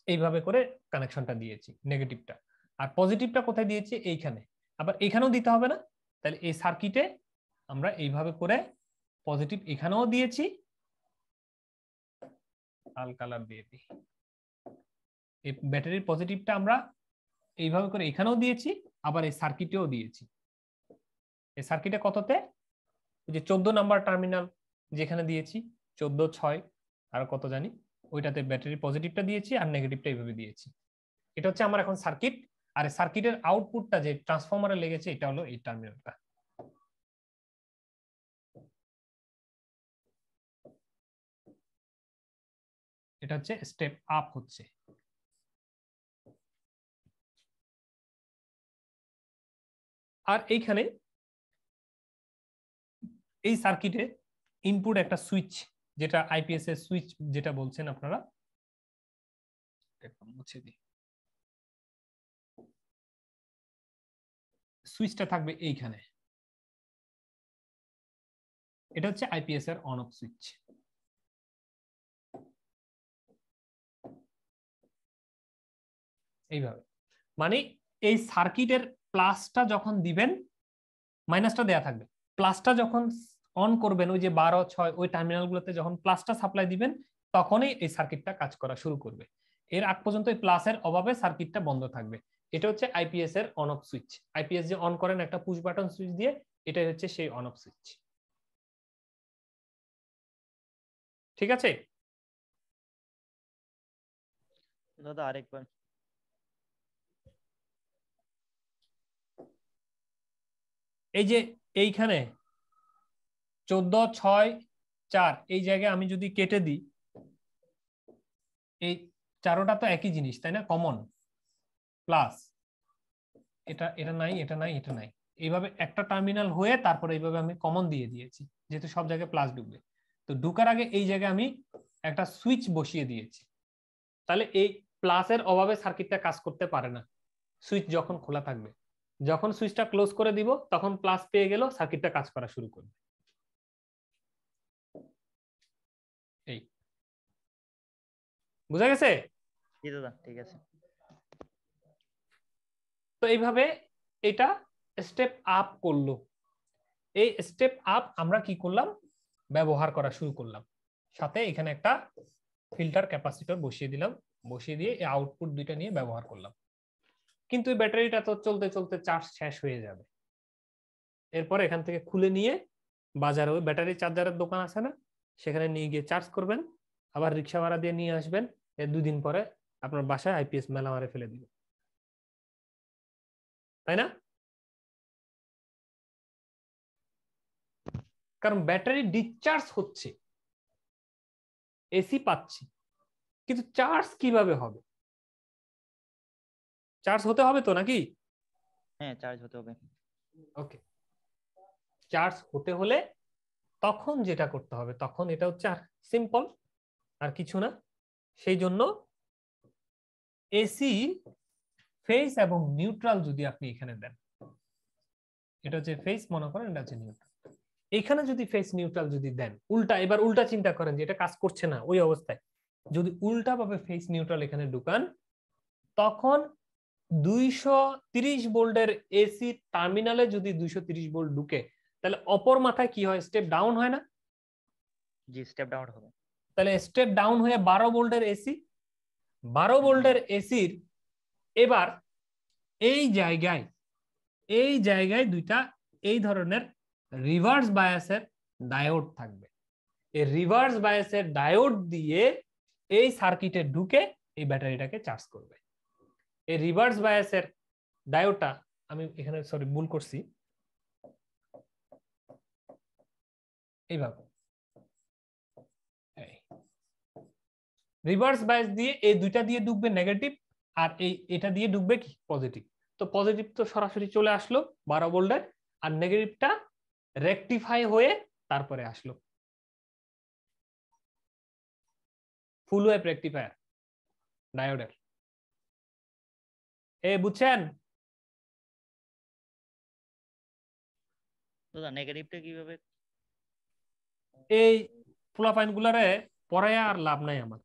এইভাবে করে কানেকশনটা দিয়েছি নেগেটিভটা। আর পজিটিভটা কোথায় দিয়েছি? এইখানে। আবার এখানেও দিতে হবে না, তাহলে এই সার্কিটে আমরা এইভাবে করে পজিটিভ এখানেও দিয়েছি, লাল কালার দিয়ে দিই, এই ব্যাটারির পজিটিভটা আমরা এইভাবে করে এখানেও দিয়েছি, আবার এই সার্কিটেও দিয়েছি। এই সার্কিটে কততে? যে 14 নাম্বার টার্মিনাল যেখানে দিয়েছি, 14, 6 আর কত জানি, ওইটাতে ব্যাটারি পজিটিভটা দিয়েছি আর নেগেটিভটা এইভাবে দিয়েছি। এটা হচ্ছে আমার এখন সার্কিট। আর সার্কিটের আউটপুটটা যে ট্রান্সফরমারে লেগেছে, এটা হলো এই টার্মিনালটা। এটা হচ্ছে স্টেপ আপ হচ্ছে। আর এইখানে এই সার্কিটে ইনপুট একটা সুইচ, যেটা আইপিএস এর সুইচ যেটা বলছেন আপনারা, মুছে দিই, সুইচটা থাকবে এইখানে। এটা হচ্ছে আইপিএস এর অন অফ সুইচ। এইভাবে, মানে এই সার্কিটের প্লাসটা যখন দিবেন, মাইনাসটা দেয়া থাকবে, প্লাসটা যখন অন করবেন, ওই যে 12, 6 ওই টার্মিনাল গুলোতে যখন প্লাসটা সাপ্লাই দিবেন, তখনই এই সার্কিটটা কাজ করা শুরু করবে। এর আগ পর্যন্ত এই প্লাসের অভাবে সার্কিটটা বন্ধ থাকবে। এটা হচ্ছে আইপিএস এর অন অফ সুইচ। আইপিএস যে অন করেন একটা পুশ বাটন সুইচ দিয়ে, এটাই হচ্ছে সেই অন অফ সুইচ। ঠিক আছে দাদা? আরেকবার। এই যে এইখানে 14, 6, 4 এই জায়গায় আমি যদি কেটে দিই, এই চারোটা তো একই জিনিস, তাই না? কমন প্লাস, এটা এটা নাই, এটা নাই, এটা নাই, এইভাবে একটা টার্মিনাল হয়ে তারপরে এইভাবে আমি কমন দিয়ে দিয়েছি, যেহেতু সব জায়গায় প্লাস ঢুকবে। তো ঢুকার আগে এই জায়গায় আমি একটা সুইচ বসিয়ে দিয়েছি। তাহলে এই প্লাসের অভাবে সার্কিটটা কাজ করতে পারে না, সুইচ যখন খোলা থাকবে। যখন সুইচটা ক্লোজ করে দিব, তখন প্লাস পেয়ে গেল, সার্কিটটা কাজ করা শুরু করবে। এই বুঝা গেছে? জি দাদা, ঠিক আছে। তো এইভাবে এটা স্টেপ আপ করলো। এই স্টেপ আপ আমরা কি করলাম? ব্যবহার করা শুরু করলাম। সাথে এখানে একটা ফিল্টার ক্যাপাসিটর বসিয়ে দিলাম, বসিয়ে দিয়ে এই আউটপুট দুইটা নিয়ে ব্যবহার করলাম। কিন্তু এই ব্যাটারিটা তো চলতে চলতে চার্জ শেষ হয়ে যাবে। এরপর এখান থেকে খুলে নিয়ে বাজারে ওই ব্যাটারি চার্জারের দোকান আছে না, সেখানে নিয়ে গিয়ে চার্জ করবেন, আবার রিক্সা ভাড়া দিয়ে নিয়ে আসবেন। এর 2 দিন পরে আপনার বাসায় আইপিএস মেলা মারে ফেলে দিবে, তাই না? কারণ ব্যাটারি ডিসচার্জ হচ্ছে, এসি পাচ্ছি, কিন্তু চার্জ কিভাবে হবে? চার্জ হতে হবে তো নাকি? হ্যাঁ, চার্জ হতে হবে। ওকে, চার্জ হতে হলে তখন যেটা করতে হবে, তখন এটা হচ্ছে আর সিম্পল, আর কিছু না। সেই জন্য এসি ফেজ এবং নিউট্রাল যদি আপনি এখানে দেন, এটা হচ্ছে ফেজ মনে করেন, এটা হচ্ছে নিউট্রাল। এখানে যদি ফেজ নিউট্রাল যদি দেন, উল্টা, এবার উল্টা চিন্তা করেন যে এটা কাজ করছে না, ওই অবস্থায় যদি উল্টা ভাবে ফেজ নিউট্রাল এখানে ঢুকান, তখন 230 ভোল্টের এসি টার্মিনালে যদি 230 ভোল্ট ঢুকে, তাহলে অপর মাথায় কি হয়? স্টেপ ডাউন হয় না? জি, স্টেপ ডাউন হবে। তাহলে স্টেপ ডাউন হয়ে 12 ভোল্টের এসি, 12 ভোল্টের এসির এবার এই জায়গায় দুইটা এই ধরনের রিভার্স বায়াসের ডায়োড থাকবে। এই রিভার্স বায়াসের ডায়োড দিয়ে এই সার্কিটে ঢুকে এই ব্যাটারিটাকে চার্জ করবে। এই রিভার্স বায়াসের ডায়োডটা, আমি এখানে সরি ভুল করছি, এইভাবে রিভার্স বায়াস দিয়ে এই দুইটা দিয়ে ঢুকবে নেগেটিভ, আর এটা দিয়ে ঢুকবে কি? পজিটিভ। তো পজিটিভ তো সরাসরি চলে আসলো 12 ভোল্টের, আর নেগেটিভটা রেকটিফাই হয়ে তারপরে আসলো। ফুল ওয়েভ রেকটিফায়ার ডায়োডের। বুঝছেন? দাদা নেগেটিভটা কিভাবে? এই পোলাপাইন গুলারে পড়ায় আর লাভ নাই আমার,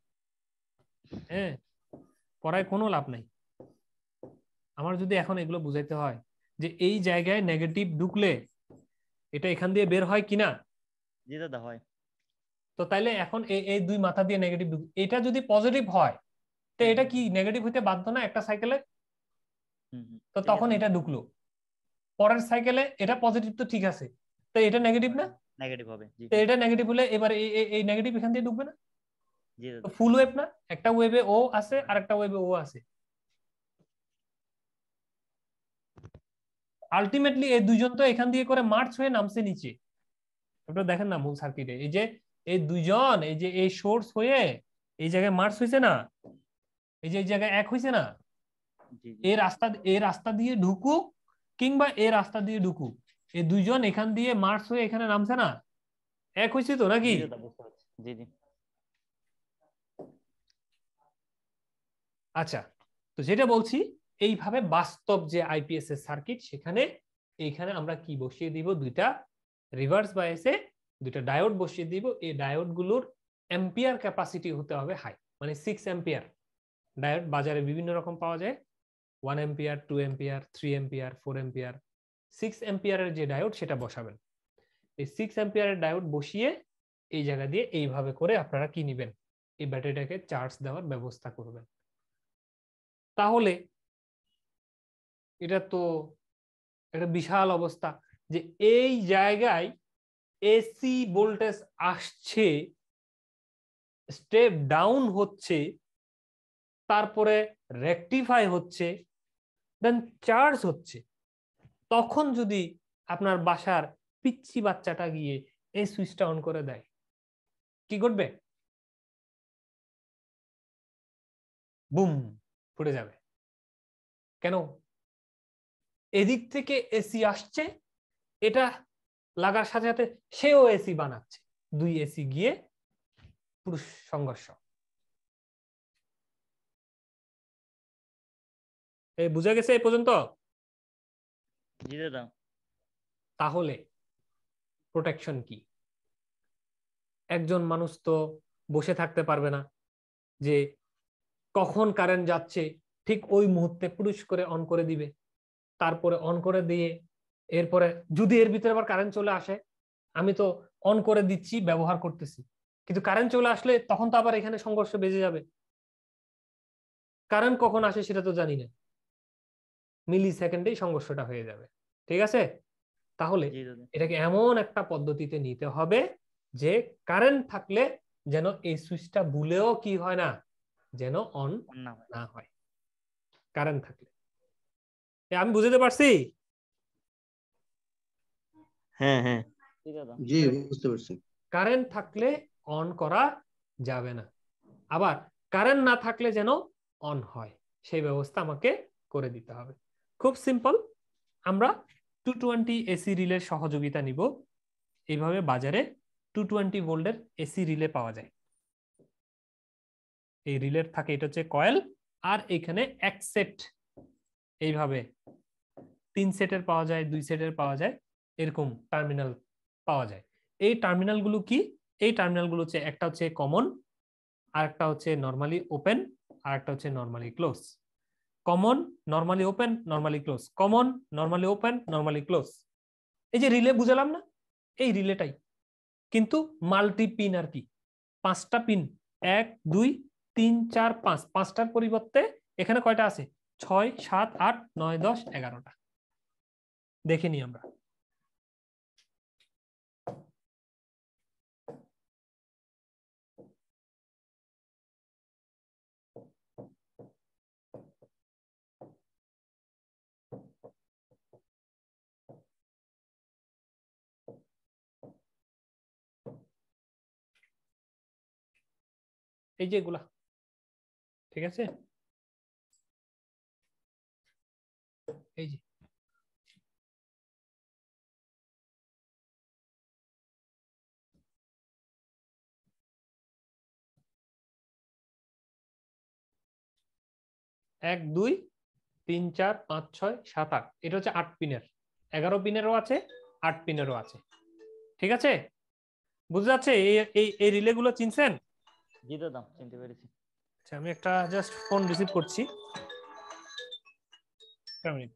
পড়ায় কোনো লাভ নাই আমার। যদি এখন এগুলো বুঝাইতে হয় যে এই জায়গায় নেগেটিভ ঢুকলে এটা এখান দিয়ে বের হয় কিনা, জি দাদা হয়। তো তাইলে এখন এই দুই মাথা দিয়ে নেগেটিভ এটা যদি পজিটিভ হয়, তো এটা কি নেগেটিভ হইতে বাধ্য না একটা সাইকেলে? তো তখন এটা ঢুকলো, পরের সাইকেলে এটা পজিটিভ, তো ঠিক আছে, তো এটা নেগেটিভ না? নেগেটিভ হবে। তো এটা নেগেটিভ হলে এবার এই নেগেটিভ এখান দিয়ে ঢুকবে না? জি দাদা। তো ফুল ওয়েভ না? একটা ওয়েভে ও আছে আর একটা ওয়েভে ও আছে। আলটিমেটলি এই দুইজন তো এখান দিয়ে করে মার্চ হয়ে নামছে নিচে। আপনারা দেখেন না মূল সার্কিটে, এই যে এই দুইজন, এই যে এই সোর্স হয়ে এই জায়গায় মার্চ হয়েছে না, এই যে এই জায়গায় এক হয়েছে না, এই রাস্তা দিয়ে ঢুকুক কিংবা এই রাস্তা দিয়ে ঢুকুক, এই দুইজন এখান দিয়ে মার্চ হয়ে এখানে নামছে না, এক হয়েছে তো নাকি? জি জি। আচ্ছা, তো যেটা বলছি, এইভাবে বাস্তব যে আইপিএস এর সার্কিট, সেখানে এইখানে আমরা কি বসিয়ে দিব? দুইটা রিভার্স বায়াসে দুইটা ডায়োড বসিয়ে দিব। এই ডায়োড গুলোর অ্যাম্পিয়ার ক্যাপাসিটি হতে হবে হাই, মানে 6 অ্যাম্পিয়ার। ডায়োড বাজারে বিভিন্ন রকম পাওয়া যায়, 1 অ্যাম্পিয়ার, 2 অ্যাম্পিয়ার, 3 অ্যাম্পিয়ার, 4 অ্যাম্পিয়ার। 6 অ্যাম্পিয়ারের যে ডায়োড সেটা বসাবেন। এই 6 অ্যাম্পিয়ারের ডায়োড বসিয়ে এই জায়গা দিয়ে এইভাবে করে আপনারা কি নেবেন? এই ব্যাটারিটাকে চার্জ দেওয়ার ব্যবস্থা করবেন। তাহলে এটা তো একটা বিশাল অবস্থা যে এই জায়গায় এসি ভোল্টেজ আসছে, স্টেপ ডাউন হচ্ছে, তারপরে রেকটিফাই হচ্ছে, দেন চার্জ হচ্ছে। তখন যদি আপনার বাসার পিচ্চি বাচ্চাটা গিয়ে এই সুইচটা অন করে দেয়, কি ঘটবে? বুম, ফুটে যাবে। কেন? এদিক থেকে এসি আসছে, এটা লাগার সাথে সাথে সেও এসি বানাচ্ছে, দুই এসি গিয়ে পুরুষ সংঘর্ষ। বুঝা গেছে এই পর্যন্ত? জি দাদা। তাহলে প্রোটেকশন কি? একজন মানুষ তো বসে থাকতে পারবে না যে কখন কারেন্ট যাচ্ছে ঠিক ওই মুহূর্তে পুরুষ করে অন করে দিবে, তারপরে অন করে দিয়ে এরপরে যদি এর ভিতরে আবার কারেন্ট চলে আসে, আমি তো অন করে দিচ্ছি, ব্যবহার করতেছি, কিন্তু কারেন্ট চলে আসলে তখন তো আবার এখানে সংঘর্ষ বেজে যাবে। কারেন্ট কখন আসে সেটা তো জানি না, মিলি সেকেন্ডেই সংঘর্ষটা হয়ে যাবে। ঠিক আছে? তাহলে এটাকে এমন একটা পদ্ধতিতে নিতে হবে যে কারেন্ট থাকলে যেন এই সুইচটা ভুলেও কি হয় না, যেন অন না হয় কারেন্ট থাকলে। আমি বুঝতে পারছি? হ্যাঁ হ্যাঁ জি বুঝতে পারছি। কারেন্ট থাকলে অন করা যাবে না, আবার কারেন্ট না থাকলে যেন অন হয় সেই ব্যবস্থা আমাকে করে দিতে হবে। খুব সিম্পল। আমরা 220 এসি রিলের সহযোগিতা নিব। এইভাবে বাজারে 220 ভোল্টের এসি রিলে পাওয়া যায়। এই রিলের থাকে, এটা হচ্ছে কয়েল, আর এখানে এক সেট, এইভাবে 3 সেটের পাওয়া যায়, 2 সেটের পাওয়া যায়, এরকম টার্মিনাল পাওয়া যায়। এই টার্মিনাল গুলো কি? এই টার্মিনাল গুলো হচ্ছে একটা হচ্ছে কমন, আর একটা হচ্ছে নরমালি ওপেন, আর একটা হচ্ছে normally close. Common, normally open, normally close, common, normally open, normally close. এই যে রিলে বুঝালাম না, এই রিলেটাই, কিন্তু মাল্টি পিন আর কি, 5টা পিন, 1 2 3 4 5, 5টার পরিবর্তে এখানে কয়টা আছে? 6 7 8 9 10 11টা। দেখে নি আমরা। এই যে এগুলা, ঠিক আছে, এই যে এক 2 3 4 5 6 7 8, এটা হচ্ছে 8 পিনের, 11 পিনেরও আছে, 8 পিনেরও আছে, ঠিক আছে? বুঝতে যাচ্ছে? এই রিলে গুলো চিনছেন? জি দাদা, চিনতে পেরেছি। আচ্ছা, আমি একটা জাস্ট ফোন রিসিভ করছি। একটা মিনিট।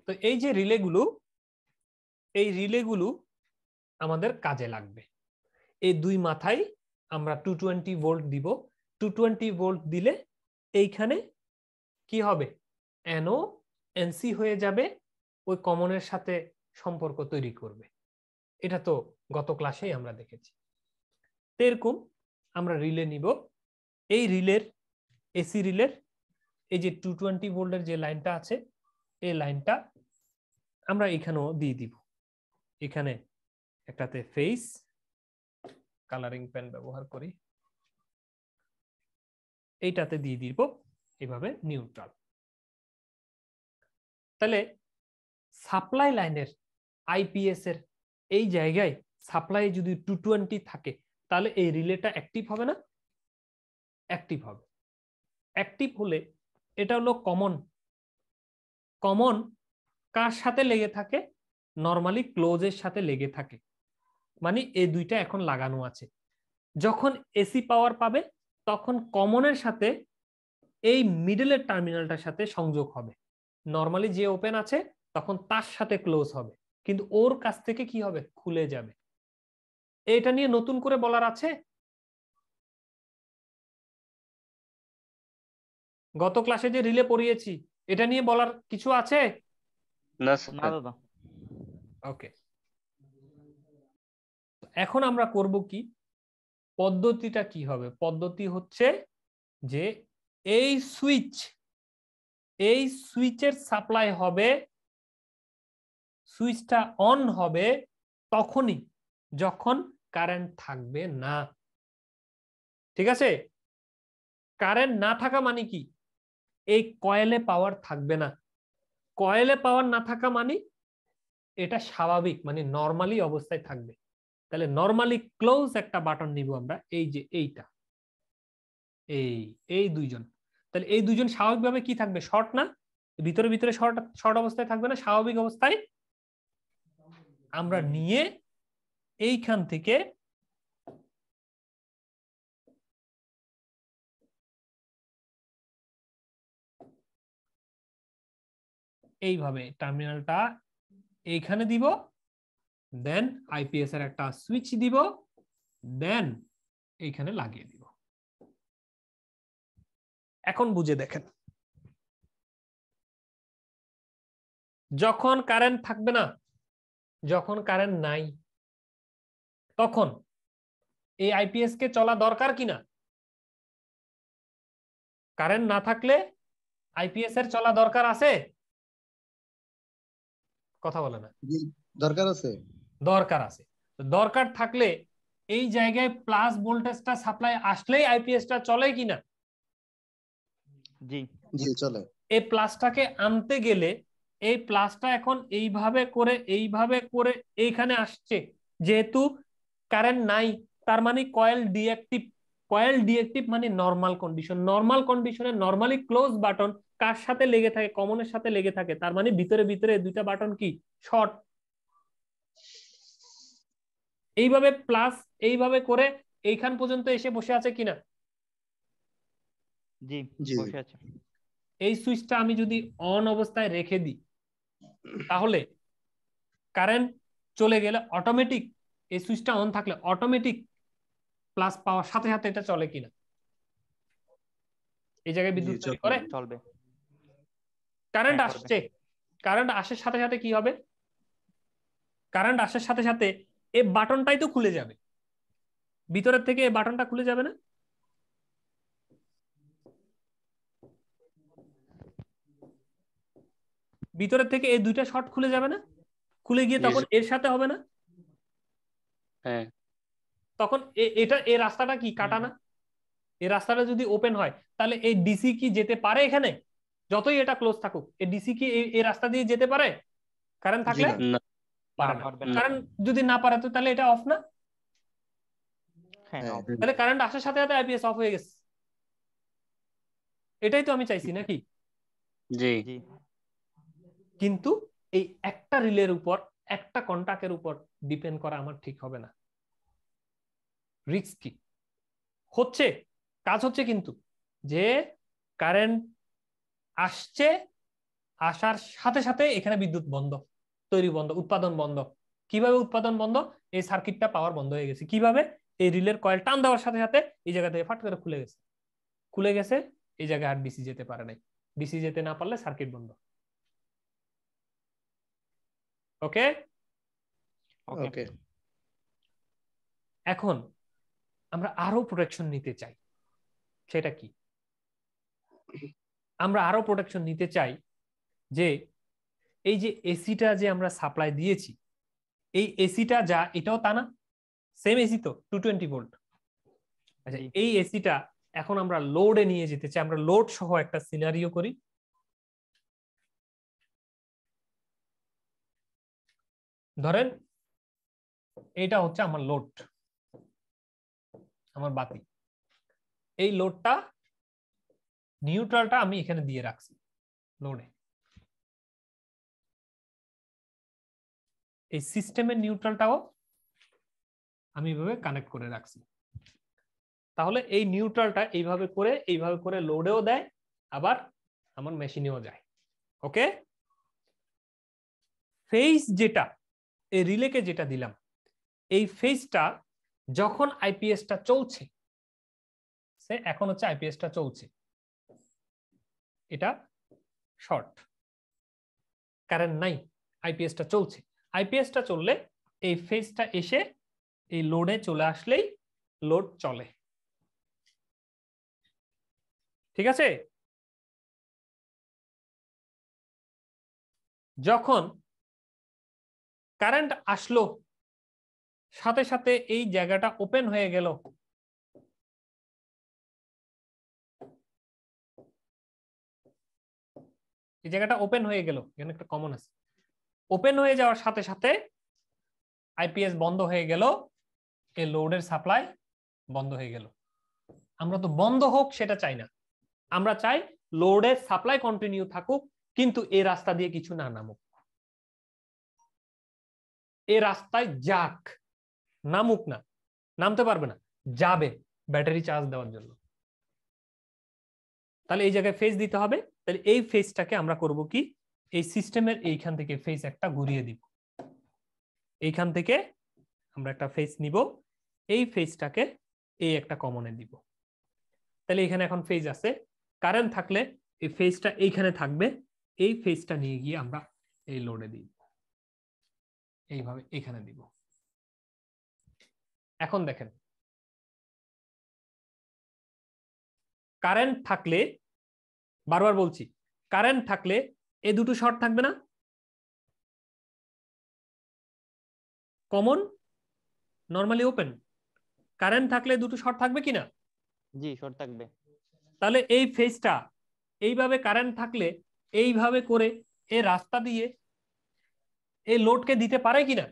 তো এই যে রিলেগুলো, এই রিলেগুলো আমাদের কাজে লাগবে। এই দুই মাথায় আমরা 220 ভোল্ট দিব। 220 ভোল্ট দিলে এইখানে কি হবে? NO NC হয়ে যাবে, ওই কমনের সাথে সম্পর্ক তৈরি করবে। এটা তো গত ক্লাসেই আমরা দেখেছি। এরকম আমরা রিলে নিব। এই রিলের, এসি রিলের এই যে 220 ভোল্টের যে লাইনটা আছে, এই লাইনটা আমরা এখানেও দিয়ে দিব। এখানে একটাতে ফেস, কালারিং পেন ব্যবহার করি, এইটাতে দিয়ে দিব এইভাবে নিউট্রাল। তাহলে সাপ্লাই লাইনের আইপিএস এর এই জায়গায় সাপ্লাই যদি 220 থাকে, তাহলে এই রিলেটা অ্যাক্টিভ হবে না? অ্যাক্টিভ হবে। অ্যাক্টিভ হলে এটা হলো কমন। কমন কার সাথে লেগে থাকে? নরমালি ক্লোজের সাথে লেগে থাকে, মানে এই দুইটা এখন লাগানো আছে। যখন এসি পাওয়ার পাবে তখন কমনের সাথে এই মিডলের টার্মিনালটার সাথে সংযোগ হবে। নরমালি যে ওপেন আছে তখন তার সাথে ক্লোজ হবে, কিন্তু ওর কাছ থেকে কি হবে? খুলে যাবে। এটা নিয়ে নতুন করে বলার আছে? গত ক্লাসে যে রিলে পড়িয়েছি, এটা নিয়ে বলার কিছু আছে? না না স্যার। দাদা। ওকে, এখন আমরা করব কি? পদ্ধতিটা কি হবে? পদ্ধতি হচ্ছে যে এই সুইচের সাপ্লাই হবে, সুইচটা অন হবে তখনই যখন কারেন্ট থাকবে না। ঠিক আছে? কারেন্ট না থাকা মানে কি? এই কয়েলে পাওয়ার থাকবে না। কয়েলে পাওয়ার না থাকা মানে এটা স্বাভাবিক, মানে নরমালি অবস্থায় থাকবে। তাহলে নরমালি ক্লোজ একটা বাটন নিব আমরা, এই যে এইটা, এই দুইজন। তাহলে এই দুইজন স্বাভাবিকভাবে কি থাকবে? শর্ট না? ভিতরে ভিতরে শর্ট অবস্থায় থাকবে না, স্বাভাবিক অবস্থায় আমরা নিয়ে এইখান থেকে এইভাবে টার্মিনালটা এইখানে দিব, দেন আইপিএস এর একটা সুইচ দিব, দেন এইখানে লাগিয়ে দিব। এখন বুঝে দেখেন, যখন কারেন্ট থাকবে না, যখন কারেন্ট নাই, তখন এই আইপিএস কে চলা দরকার কিনা? কারেন্ট না থাকলে আইপিএস এর চলা দরকার আছে? কথা বলে না। দরকার আছে। দরকার আছে। দরকার থাকলে এই জায়গায় প্লাস ভোল্টেজটা সাপ্লাই আসলেই আইপিএসটা চলে কিনা? জি জি চলে। এই প্লাসটাকে আনতে গেলে এই প্লাসটা এখন এইভাবে করে এইখানে আসছে, যেহেতু কারেন্ট নাই, তার মানে কয়েল ডিঅ্যাক্টিভ। কয়েল ডিঅ্যাক্টিভ মানে নরমাল কন্ডিশন। নরমাল কন্ডিশনে নরমালি ক্লোজ বাটন কার সাথে লেগে থাকে? কমনের সাথে লেগে থাকে। তার মানে ভিতরে ভিতরে দুইটা বাটন কি শর্ট। এইভাবে প্লাস এইভাবে করে এইখান পর্যন্ত এসে বসে আছে কিনা? জি জি। বসে আছে। এই সুইচটা আমি যদি অন অবস্থায় রেখে দিই, তাহলে কারেন্ট চলে গেলে অটোমেটিক, এই সুইচটা অন থাকলে অটোমেটিক প্লাস পাওয়ার সাথে সাথে এটা চলে কিনা? এই জায়গায় বিদ্যুৎ তৈরি করে? চলবে। কারেন্ট হ্যাঁ, আসছে, কারেন্ট আসার সাথে সাথে কি হবে? কারেন্ট আসার সাথে সাথে এই বাটনটাই তো খুলে যাবে, ভিতরের থেকে এই বাটনটা খুলে যাবে না? ভিতরের থেকে এই দুইটা শর্ট খুলে যাবে না? খুলে গিয়ে তখন এর সাথে হবে না? হ্যাঁ। তখন এটা এই রাস্তাটা কি কাটা না? এই রাস্তাটা যদি ওপেন হয়, তাহলে এই ডিসি কি যেতে পারে এখানে? যতই এটা ক্লোজ থাকুক, এই ডিসি কি এই রাস্তা দিয়ে যেতে পারে কারেন্ট থাকলে? না। পারে না। পারবে না। কারেন্ট যদি না পারে তো তাহলে এটা অফ না? হ্যাঁ, off। তাহলে কারেন্ট আসার সাথে সাথে আইপিএস অফ হয়ে গেছে। এটাই তো আমি চাইছি নাকি? জি। জি কিন্তু এই একটা রিলের উপর, একটা কন্টাক্টের উপর ডিপেন্ড করা আমার ঠিক হবে না। রিস্ক কি হচ্ছে? কাজ হচ্ছে কিন্তু যে কারেন্ট আসছে, আসার সাথে সাথে এখানে বিদ্যুৎ বন্ধ, তৈরি বন্ধ, উৎপাদন বন্ধ। কিভাবে উৎপাদন বন্ধ? এই সার্কিটটা পাওয়ার বন্ধ হয়ে গেছে। কিভাবে? এই রিলের কয়েল টান দেওয়ার সাথে সাথে এই জায়গা থেকে ফাট করে খুলে গেছে। খুলে গেছে, এই জায়গায় আর ডিসি যেতে পারে নাই। ডিসি যেতে না পারলে সার্কিট বন্ধ। ওকে ওকে। এখন আমরা আরো প্রোটেকশন নিতে চাই। সেটা কি? আমরা আরো প্রোটেকশন নিতে চাই যে এই যে এসিটা যে আমরা সাপ্লাই দিয়েছি, এই এসিটা যা এটাও তা না, সেম এসি তো 220 ভোল্ট। আচ্ছা, এই এসিটা এখন আমরা লোডে নিয়ে যেতে চাই। আমরা লোড সহ একটা সিনারিও করি। ধরেন এটা হচ্ছে আমার লোড, আমার বাতি। এই লোডটা, নিউট্রালটা আমি এখানে দিয়ে রাখছি লোডে। এই সিস্টেমের নিউট্রালটাও আমি এইভাবে কানেক্ট করে রাখছি। তাহলে এই নিউট্রালটা এইভাবে করে লোডেও দেয়, আবার আমার মেশিনেও যায়। ওকে, ফেজ যেটা এই রিলেকে যেটা দিলাম, এই ফেজটা যখন আইপিএসটা চলছে, সে এখন হচ্ছে আইপিএসটা চলছে, এটা শর্ট, কারেন্ট নাই, আইপিএসটা চলছে। আইপিএসটা চললে এই ফেজটা এসে এই লোডে চলে আসলেই লোড চলে। ঠিক আছে? যখন কারেন্ট আসলো, সাথে সাথে এই জায়গাটা ওপেন হয়ে গেল, এই জায়গাটা ওপেন হয়ে গেল, এখানে একটা কমন আছে। ওপেন হয়ে যাওয়ার সাথে সাথে আইপিএস বন্ধ হয়ে গেল, এই লোডের সাপ্লাই বন্ধ হয়ে গেল। আমরা তো বন্ধ হোক সেটা চাই না, আমরা চাই লোডের সাপ্লাই কন্টিনিউ থাকুক, কিন্তু এই রাস্তা দিয়ে কিছু না নামুক। এই রাস্তায় যাক, নামুক না, নামতে পারবে না, যাবে ব্যাটারি চার্জ দেওয়ার জন্য। তাহলে এই জায়গায় ফেজ দিতে হবে। তাহলে এই ফেজটাকে আমরা করব কি, এই সিস্টেমের এইখান থেকে ফেজ একটা ঘুরিয়ে দিব। এইখান থেকে আমরা একটা ফেজ নিব, এই ফেজটাকে এই একটা কমনে দিব। তাহলে এখানে এখন ফেজ আছে, কারেন্ট থাকলে এই ফেজটা এইখানে থাকবে, এই ফেজটা নিয়ে গিয়ে আমরা এই লোডে দিব, এইভাবে এখানে দিব। এখন দেখেন, কারেন্ট থাকলে, বারবার বলছি, কারেন্ট থাকলে এই দুটো শর্ট থাকবে না, কমন নরমালি ওপেন। কারেন্ট থাকলে দুটো শর্ট থাকবে কিনা? জি শর্ট থাকবে। তাহলে এই ফেজটা এইভাবে কারেন্ট থাকলে এইভাবে করে এই রাস্তা দিয়ে এই লোডকে দিতে পারে কিনা?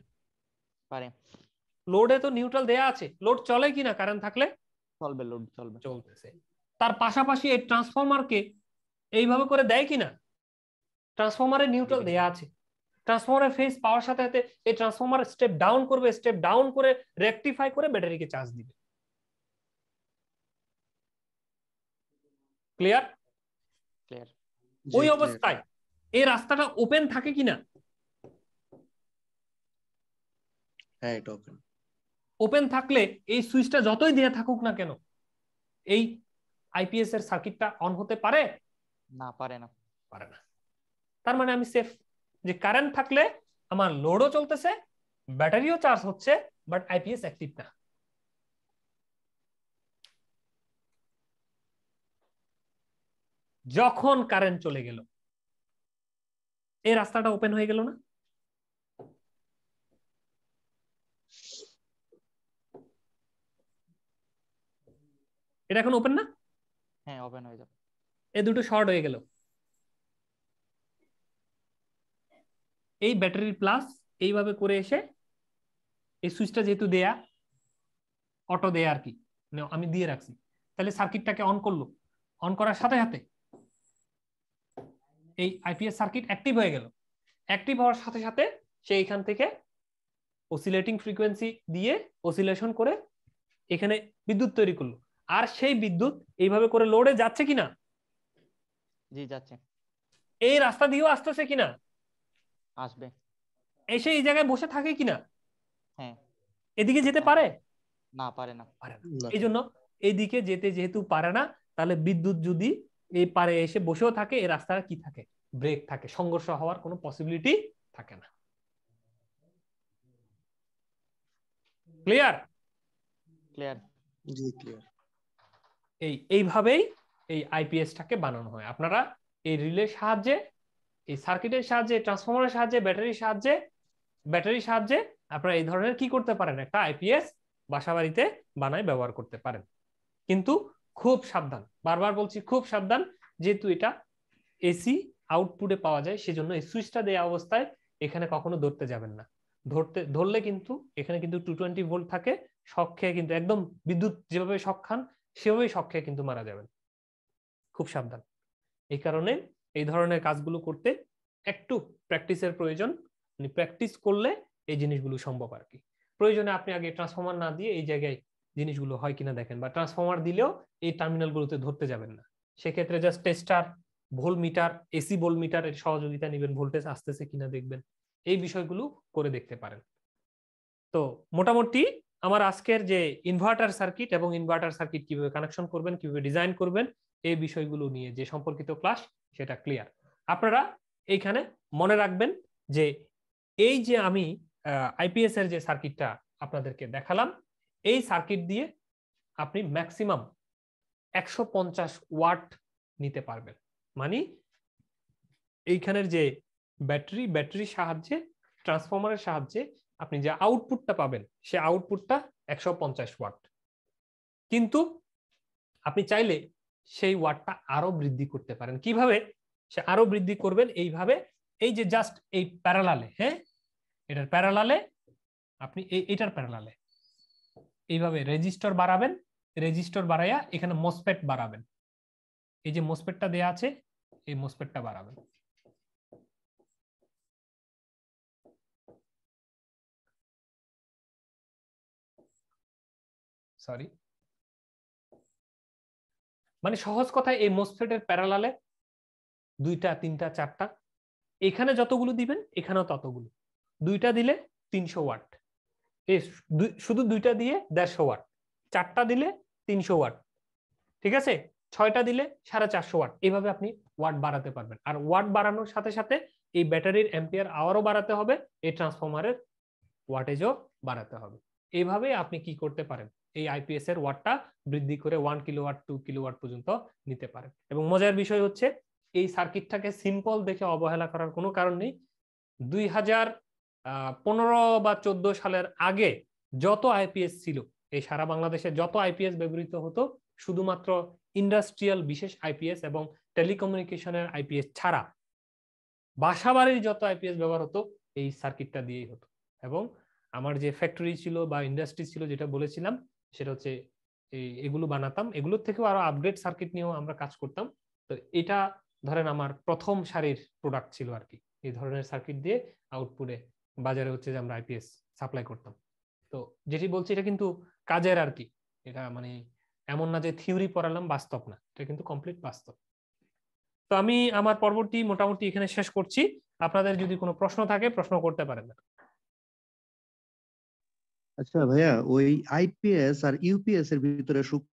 পারে। লোডে তো নিউট্রাল দেয়া আছে, লোড চলে কিনা কারেন্ট থাকলে? চলবে, লোড চলবে। চলতেছে। তার পাশাপাশি এই ট্রান্সফরমারকে এইভাবে করে দেয় কিনা? ট্রান্সফরমারে নিউট্রাল দেয়া আছে, ট্রান্সফরমারের ফেজ পাওয়ার সাথে সাথে এই ট্রান্সফরমার স্টেপ ডাউন করবে, স্টেপ ডাউন করে রেকটিফাই করে ব্যাটারিকে চার্জ দিবে। ক্লিয়ার? ক্লিয়ার। ওই অবস্থায় এই রাস্তাটা ওপেন থাকে কিনা? হ্যাঁ এটা ওপেন। ওপেন থাকলে এই সুইচটা যতই দেয়া থাকুক না কেন, এই আইপিএস এর সার্কিটটা অন হতে পারে? না, পারে না। পারে না। তার মানে আমি সেফ, যে কারেন্ট থাকলে আমার লোডও চলতেছে, ব্যাটারিও চার্জ হচ্ছে, বাট আইপিএস অ্যাক্টিভ না। যখন কারেন্ট চলে গেল এই রাস্তাটা ওপেন হয়ে গেল না? এটা এখন ওপেন না? হ্যাঁ ওপেন হয়ে যাবে। এই দুটো শর্ট হয়ে গেল। এই ব্যাটারির প্লাস এইভাবে করে এসে এই সুইচটা যেহেতু দেয়া, অটো দেয়া আর কি, আমি দিয়ে রাখছি, তাহলে সার্কিটটাকে অন করলো, অন করার সাথে সাথে এই আইপিএস সার্কিট অ্যাক্টিভ হয়ে গেল। অ্যাক্টিভ হওয়ার সাথে সাথে সে এখান থেকে অসিলেটিং ফ্রিকোয়েন্সি দিয়ে অসিলেশন করে এখানে বিদ্যুৎ তৈরি করলো। আর সেই বিদ্যুৎ এইভাবে করে লোডে যাচ্ছে কিনা? জি যাচ্ছে। এই রাস্তা দিয়েও আসতেছে কিনা? আসবে। এসে এই জায়গায় বসে থাকে কিনা? হ্যাঁ। এদিকে যেতে পারে? না, পারে না। পারে না। এই জন্য এইদিকে যেতে যেহেতু পারে না, তাহলে বিদ্যুৎ যদি এই পারে এসে বসেও থাকে, এই রাস্তাটা কি থাকে? ব্রেক থাকে, সংঘর্ষ হওয়ার কোনো পসিবিলিটি থাকে না। ক্লিয়ার? ক্লিয়ার। জি ক্লিয়ার। এইভাবেই এই আইপিএসটাকে বানানো হয়। আপনারা এই রিলের সাহায্যে, এই সার্কিটের সাহায্যে, ট্রান্সফরমারের সাহায্যে, ব্যাটারির সাহায্যে আপনারা এই ধরনের কি করতে পারেন, একটা আইপিএস বাসাবাড়িতে বানায় ব্যবহার করতে পারেন। কিন্তু খুব সাবধান, বারবার বলছি খুব সাবধান, যেহেতু এটা এসি আউটপুটে পাওয়া যায়, সেজন্য এই সুইচটা দেওয়া অবস্থায় এখানে কখনো ধরতে যাবেন না। ধরলে কিন্তু এখানে কিন্তু 220 ভোল্ট থাকে, শক খেয়ে কিন্তু একদম বিদ্যুৎ যেভাবে শক খান সেভাবেই শক খেয়ে কিন্তু মারা যাবেন। খুব সাবধান। এই কারণে এই ধরনের কাজগুলো করতে একটু প্র্যাকটিসের প্রয়োজন। প্র্যাকটিস করলে এই জিনিসগুলো সম্ভব আর কি। প্রয়োজনে আপনি আগে ট্রান্সফরমার না দিয়ে এই জায়গায় জিনিসগুলো হয় কিনা দেখেন, বা ট্রান্সফরমার দিলেও এই টার্মিনালগুলোতে ধরতে যাবেন না। সেক্ষেত্রে just tester, volt metre, AC volt মিটারের সহযোগিতা নেবেন, ভোল্টেজ আসতেছে কিনা দেখবেন। এই বিষয়গুলো করে দেখতে পারেন। তো মোটামুটি আমার আজকের যে ইনভার্টার সার্কিট এবং ইনভার্টার সার্কিট কিভাবে কানেকশন করবেন, কিভাবে ডিজাইন করবেন, এই বিষয়গুলো নিয়ে যে সম্পর্কিত ক্লাস, সেটা ক্লিয়ার। আপনারা এইখানে মনে রাখবেন যে এই যে আমি আইপিএস এর যে সার্কিটটা আপনাদেরকে দেখালাম, এই সার্কিট দিয়ে আপনি ম্যাক্সিমাম 150 ওয়াট নিতে পারবেন। মানে এইখানের যে ব্যাটারির সাহায্যে, ট্রান্সফরমারের সাহায্যে আপনি যে আউটপুটটা পাবেন, সে আউটপুটটা 150 ওয়াট। কিন্তু আপনি চাইলে সেই ওয়াটটা আরো বৃদ্ধি করতে পারেন। কিভাবে সে আরো বৃদ্ধি করবেন? এইভাবে, এই যে জাস্ট এই প্যারালালে, হ্যাঁ এটার প্যারালালে আপনি এইটার প্যারালালে এইভাবে রেজিস্টর বাড়াবেন, রেজিস্টর বাড়াইয়া এখানে মসফেট বাড়াবেন। এই যে মসফেটটা দেয়া আছে, এই মসফেটটা বাড়াবেন। সরি, মানে সহজ কথায় এই মোসফেটের প্যারালালে 2টা 3টা 4টা, এখানে যতগুলো দিবেন এখানেও ততগুলো। 2টা দিলে 300 ওয়াট, শুধু 2টা দিয়ে 150 ওয়াট, 4টা দিলে 300 ওয়াট, ঠিক আছে, 6টা দিলে 450 ওয়াট। এইভাবে আপনি ওয়াট বাড়াতে পারবেন। আর ওয়াট বাড়ানোর সাথে সাথে এই ব্যাটারির অ্যাম্পিয়ার আওয়ারও বাড়াতে হবে, এই ট্রান্সফরমারের ওয়াটেজও বাড়াতে হবে। এইভাবে আপনি কি করতে পারেন, এই আইপিএস এর ওয়াটটা বৃদ্ধি করে 1 কিলোওয়াট 2 কিলোওয়াট পর্যন্ত নিতে পারেন। এবং মজার বিষয় হচ্ছে এই সার্কিটটাকে সিম্পল দেখে অবহেলা করার কোনো কারণ নেই। 2015 বা 14 সালের আগে যত আইপিএস ছিল, এই সারা বাংলাদেশে যত আইপিএস ব্যবহৃত হতো, শুধুমাত্র ইন্ডাস্ট্রিয়াল বিশেষ আইপিএস এবং টেলিকমিউনিকেশনের আইপিএস ছাড়া বাসাবাড়ির যত আইপিএস ব্যবহার হতো এই সার্কিটটা দিয়েই হতো। এবং আমার যে ফ্যাক্টরি ছিল বা ইন্ডাস্ট্রি ছিল যেটা বলেছিলাম, সেটা হচ্ছে এগুলো বানাতাম, এগুলোর থেকেও আরো আপগ্রেড সার্কিট নিয়েও আমরা কাজ করতাম। তো এটা ধরেন আমার প্রথম সারির প্রোডাক্ট ছিল আর কি, এই ধরনের সার্কিট দিয়ে আউটপুটে বাজারে হচ্ছে যে আমরা আইপিএস সাপ্লাই করতাম। তো যেটি বলছি এটা কিন্তু কাজের আর কি, এটা মানে এমন না যে থিওরি পড়ালাম, বাস্তব না, এটা কিন্তু কমপ্লিট বাস্তব। তো আমি আমার পর্বটি মোটামুটি এখানে শেষ করছি। আপনাদের যদি কোনো প্রশ্ন থাকে প্রশ্ন করতে পারেন। আচ্ছা ভাইয়া, ওই আইপিএস আর ইউপিএস এর ভিতরে সূক্ষ্ম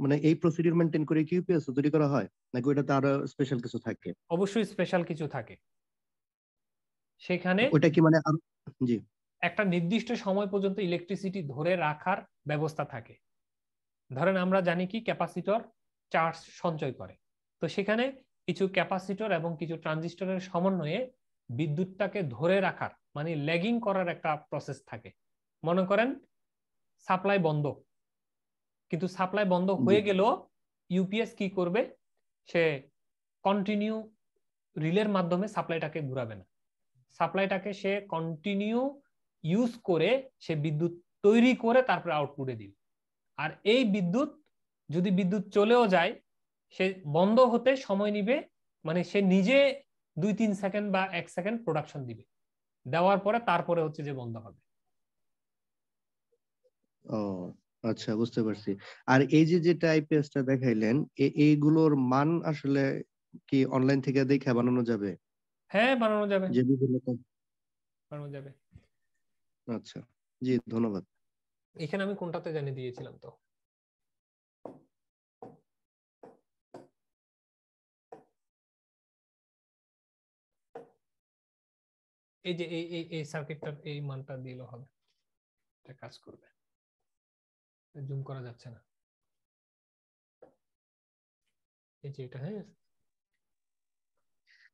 মানে এই প্রসিডিউর মেইনটেইন করে কি ইউপিএস তৈরি করা হয়, নাকি ওটাতে আরো স্পেশাল কিছু থাকে? অবশ্যই স্পেশাল কিছু থাকে সেখানে। ওটা কি মানে জি, একটা নির্দিষ্ট সময় পর্যন্ত ইলেকট্রিসিটি ধরে রাখার ব্যবস্থা থাকে। ধরেন আমরা জানি কি ক্যাপাসিটর চার্জ সঞ্চয় করে, তো সেখানে কিছু ক্যাপাসিটর এবং কিছু ট্রানজিস্টরের সমন্বয়ে বিদ্যুৎটাকে ধরে রাখার মানে ল্যাগিং করার একটা প্রসেস থাকে। মনে করেন সাপ্লাই বন্ধ, কিন্তু সাপ্লাই বন্ধ হয়ে গেল, ইউপিএস কি করবে, সে কন্টিনিউ রিলের মাধ্যমে সাপ্লাইটাকে ঘুরাবে না, সাপ্লাইটাকে সে কন্টিনিউ ইউজ করে সে বিদ্যুৎ তৈরি করে তারপরে আউটপুটে দিবে। আর এই বিদ্যুৎ যদি বিদ্যুৎ চলেও যায়, সে বন্ধ হতে সময় নিবে, মানে সে নিজে 2-3 সেকেন্ড বা 1 সেকেন্ড প্রোডাকশন দিবে, দেওয়ার পরে তারপরে হচ্ছে যে বন্ধ হবে। ও আচ্ছা, বুঝতে পারছি। আর এই যে যেটা আইপিএসটা দেখাইলেন, এইগুলোর মান আসলে কি অনলাইন থেকে দেখে বানানো যাবে? হ্যাঁ, বানানো যাবে, যে বিভিন্ন বানানো যাবে। আচ্ছা, জি ধন্যবাদ। এখানে আমি কোনটাতে জানিয়ে দিয়েছিলাম তো, এই যে এই সার্কিটটার এই মানটা দিলেও হবে, এটা কাজ করবে। জুম করা যাচ্ছে না, এই যে এটা। হ্যাঁ,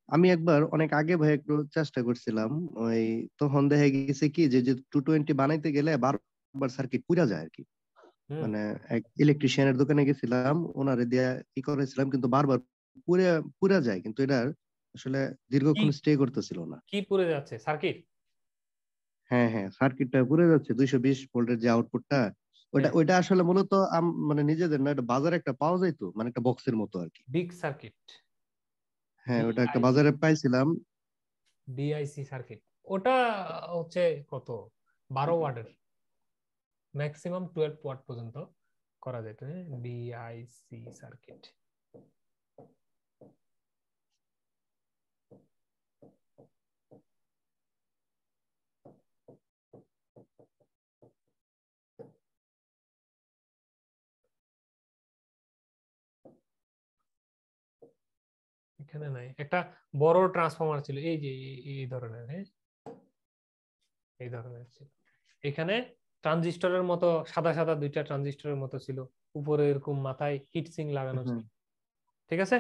আমি একবার অনেক আগে ভাই একটু চেষ্টা করছিলাম, ওই তখন দেখা গেছে কি যে 220 বানাইতে গেলে বারবার সার্কিট পুড়া যায় আর কি। মানে এক ইলেকট্রিশিয়ানের দোকানে গেছিলাম, ওনারে দিয়ে কি করেছিলাম, কিন্তু বারবার পুড়া যায়, কিন্তু এটা আসলে দীর্ঘক্ষণ স্টে করতেছিল না। কি পুড়ে যাচ্ছে সার্কিট? হ্যাঁ হ্যাঁ, সার্কিটটা পুড়ে যাচ্ছে, 220 ভোল্টের যে আউটপুটটা, ওইটা আসলে মূলত মানে নিজেদের না, এটা বাজারে একটা পাওয়া যাইতো, মানে একটা বক্সের মতো আর কি। বিগ সার্কিট, হ্যাঁ, ওটা একটা বাজারে পাইছিলাম। বিআইসি সার্কিট, ওটা হচ্ছে কত 12 ওয়াটের, ম্যাক্সিমাম 12 ওয়াট পর্যন্ত করা যেত। বিআইসি সার্কিট, এখানে নাই। একটা বড় ট্রান্সফরমার ছিল, এই যে এই ধরনের, হ্যাঁ এই ধরনের ছিল। এখানে ট্রানজিস্টরের মতো সাদা সাদা 2টা ট্রানজিস্টরের মতো ছিল, উপরে এরকম মাথায় হিট সিং লাগানো ছিল, ঠিক আছে?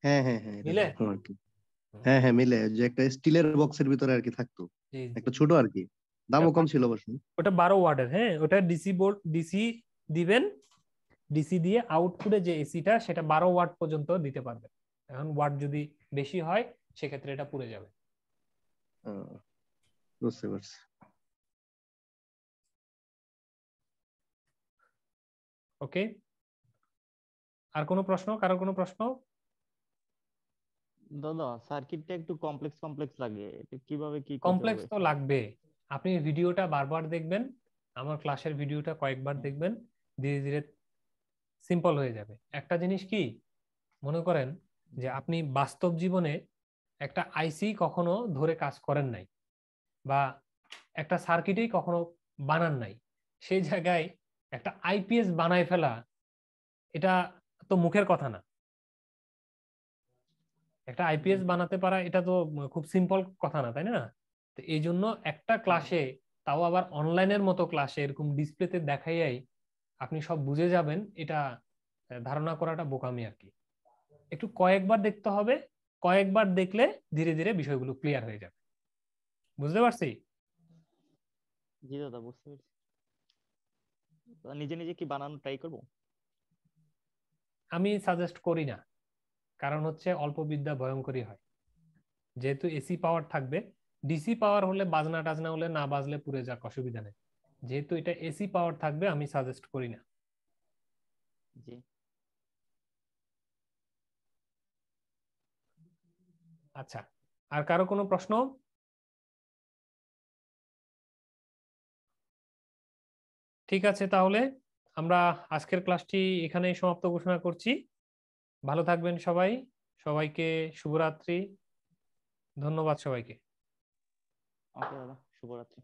হ্যাঁ হ্যাঁ হ্যাঁ, মিলে? এরকম আর কি। হ্যাঁ হ্যাঁ মিলে, যে একটা স্টিলের বক্সের ভিতরে আর কি থাকতো, একটা ছোট আর কি, দামও কম ছিল অবশ্য। ওটা 12 ওয়াটের। হ্যাঁ, ওটা ডিসি বোর্ড, ডিসি দিবেন, ডিসি দিয়ে আউটপুটে যে এসিটা সেটা 12 ওয়াট পর্যন্ত দিতে পারবে। এখন ওয়াট যদি বেশি হয় সেক্ষেত্রে এটা পুড়ে যাবে। বুঝতে পারছি। ওকে, আর কোনো প্রশ্ন, কারো কোনো প্রশ্ন? দাদা সার্কিটটা একটু কমপ্লেক্স লাগে, এটা কিভাবে কি করতে কমপ্লেক্স হবে? তো লাগবে, আপনি ভিডিওটা বারবার দেখবেন, আমার ক্লাসের ভিডিওটা কয়েকবার দেখবেন, ধীরে ধীরে সিম্পল হয়ে যাবে। একটা জিনিস কি মনে করেন যে আপনি বাস্তব জীবনে একটা আইসি কখনো ধরে কাজ করেন নাই বা একটা সার্কিটই কখনো বানান নাই, সেই জায়গায় একটা আইপিএস বানায় ফেলা এটা তো মুখের কথা না। একটা আইপিএস বানাতে পারা এটা তো খুব সিম্পল কথা না, তাই না? তো এই জন্য একটা ক্লাসে, তাও আবার অনলাইনের মতো ক্লাসে এরকম ডিসপ্লেতে দেখাইয়াই আপনি সব বুঝে যাবেন, এটা ধারণা করাটা বোকামি আর কি। একটু কয়েকবার দেখতে হবে, কয়েকবার দেখলে ধীরে ধীরে বিষয়গুলো ক্লিয়ার হয়ে যাবে। বুঝতে পারছি? জি দাদা বুঝতে পেরেছি। নিজে নিজে কি বানানো ট্রাই করব? আমি সাজেস্ট করি না, কারণ হচ্ছে অল্প বিদ্যা ভয়ঙ্করী হয়। যেহেতু এসি পাওয়ার থাকবে, ডিসি পাওয়ার হলে বাজনা টাজনা হলে না বাজলে পুড়ে যাক, অসুবিধা নেই। যেহেতু এটা এসি পাওয়ার থাকবে, আমি সাজেস্ট করি না। জি। আচ্ছা, আর কারো কোনো প্রশ্ন? ঠিক আছে, তাহলে আমরা আজকের ক্লাসটি এখানেই সমাপ্ত ঘোষণা করছি। ভালো থাকবেন সবাই, সবাইকে শুভরাত্রি, ধন্যবাদ সবাইকে। ওকে দাদা, শুভরাত্রি।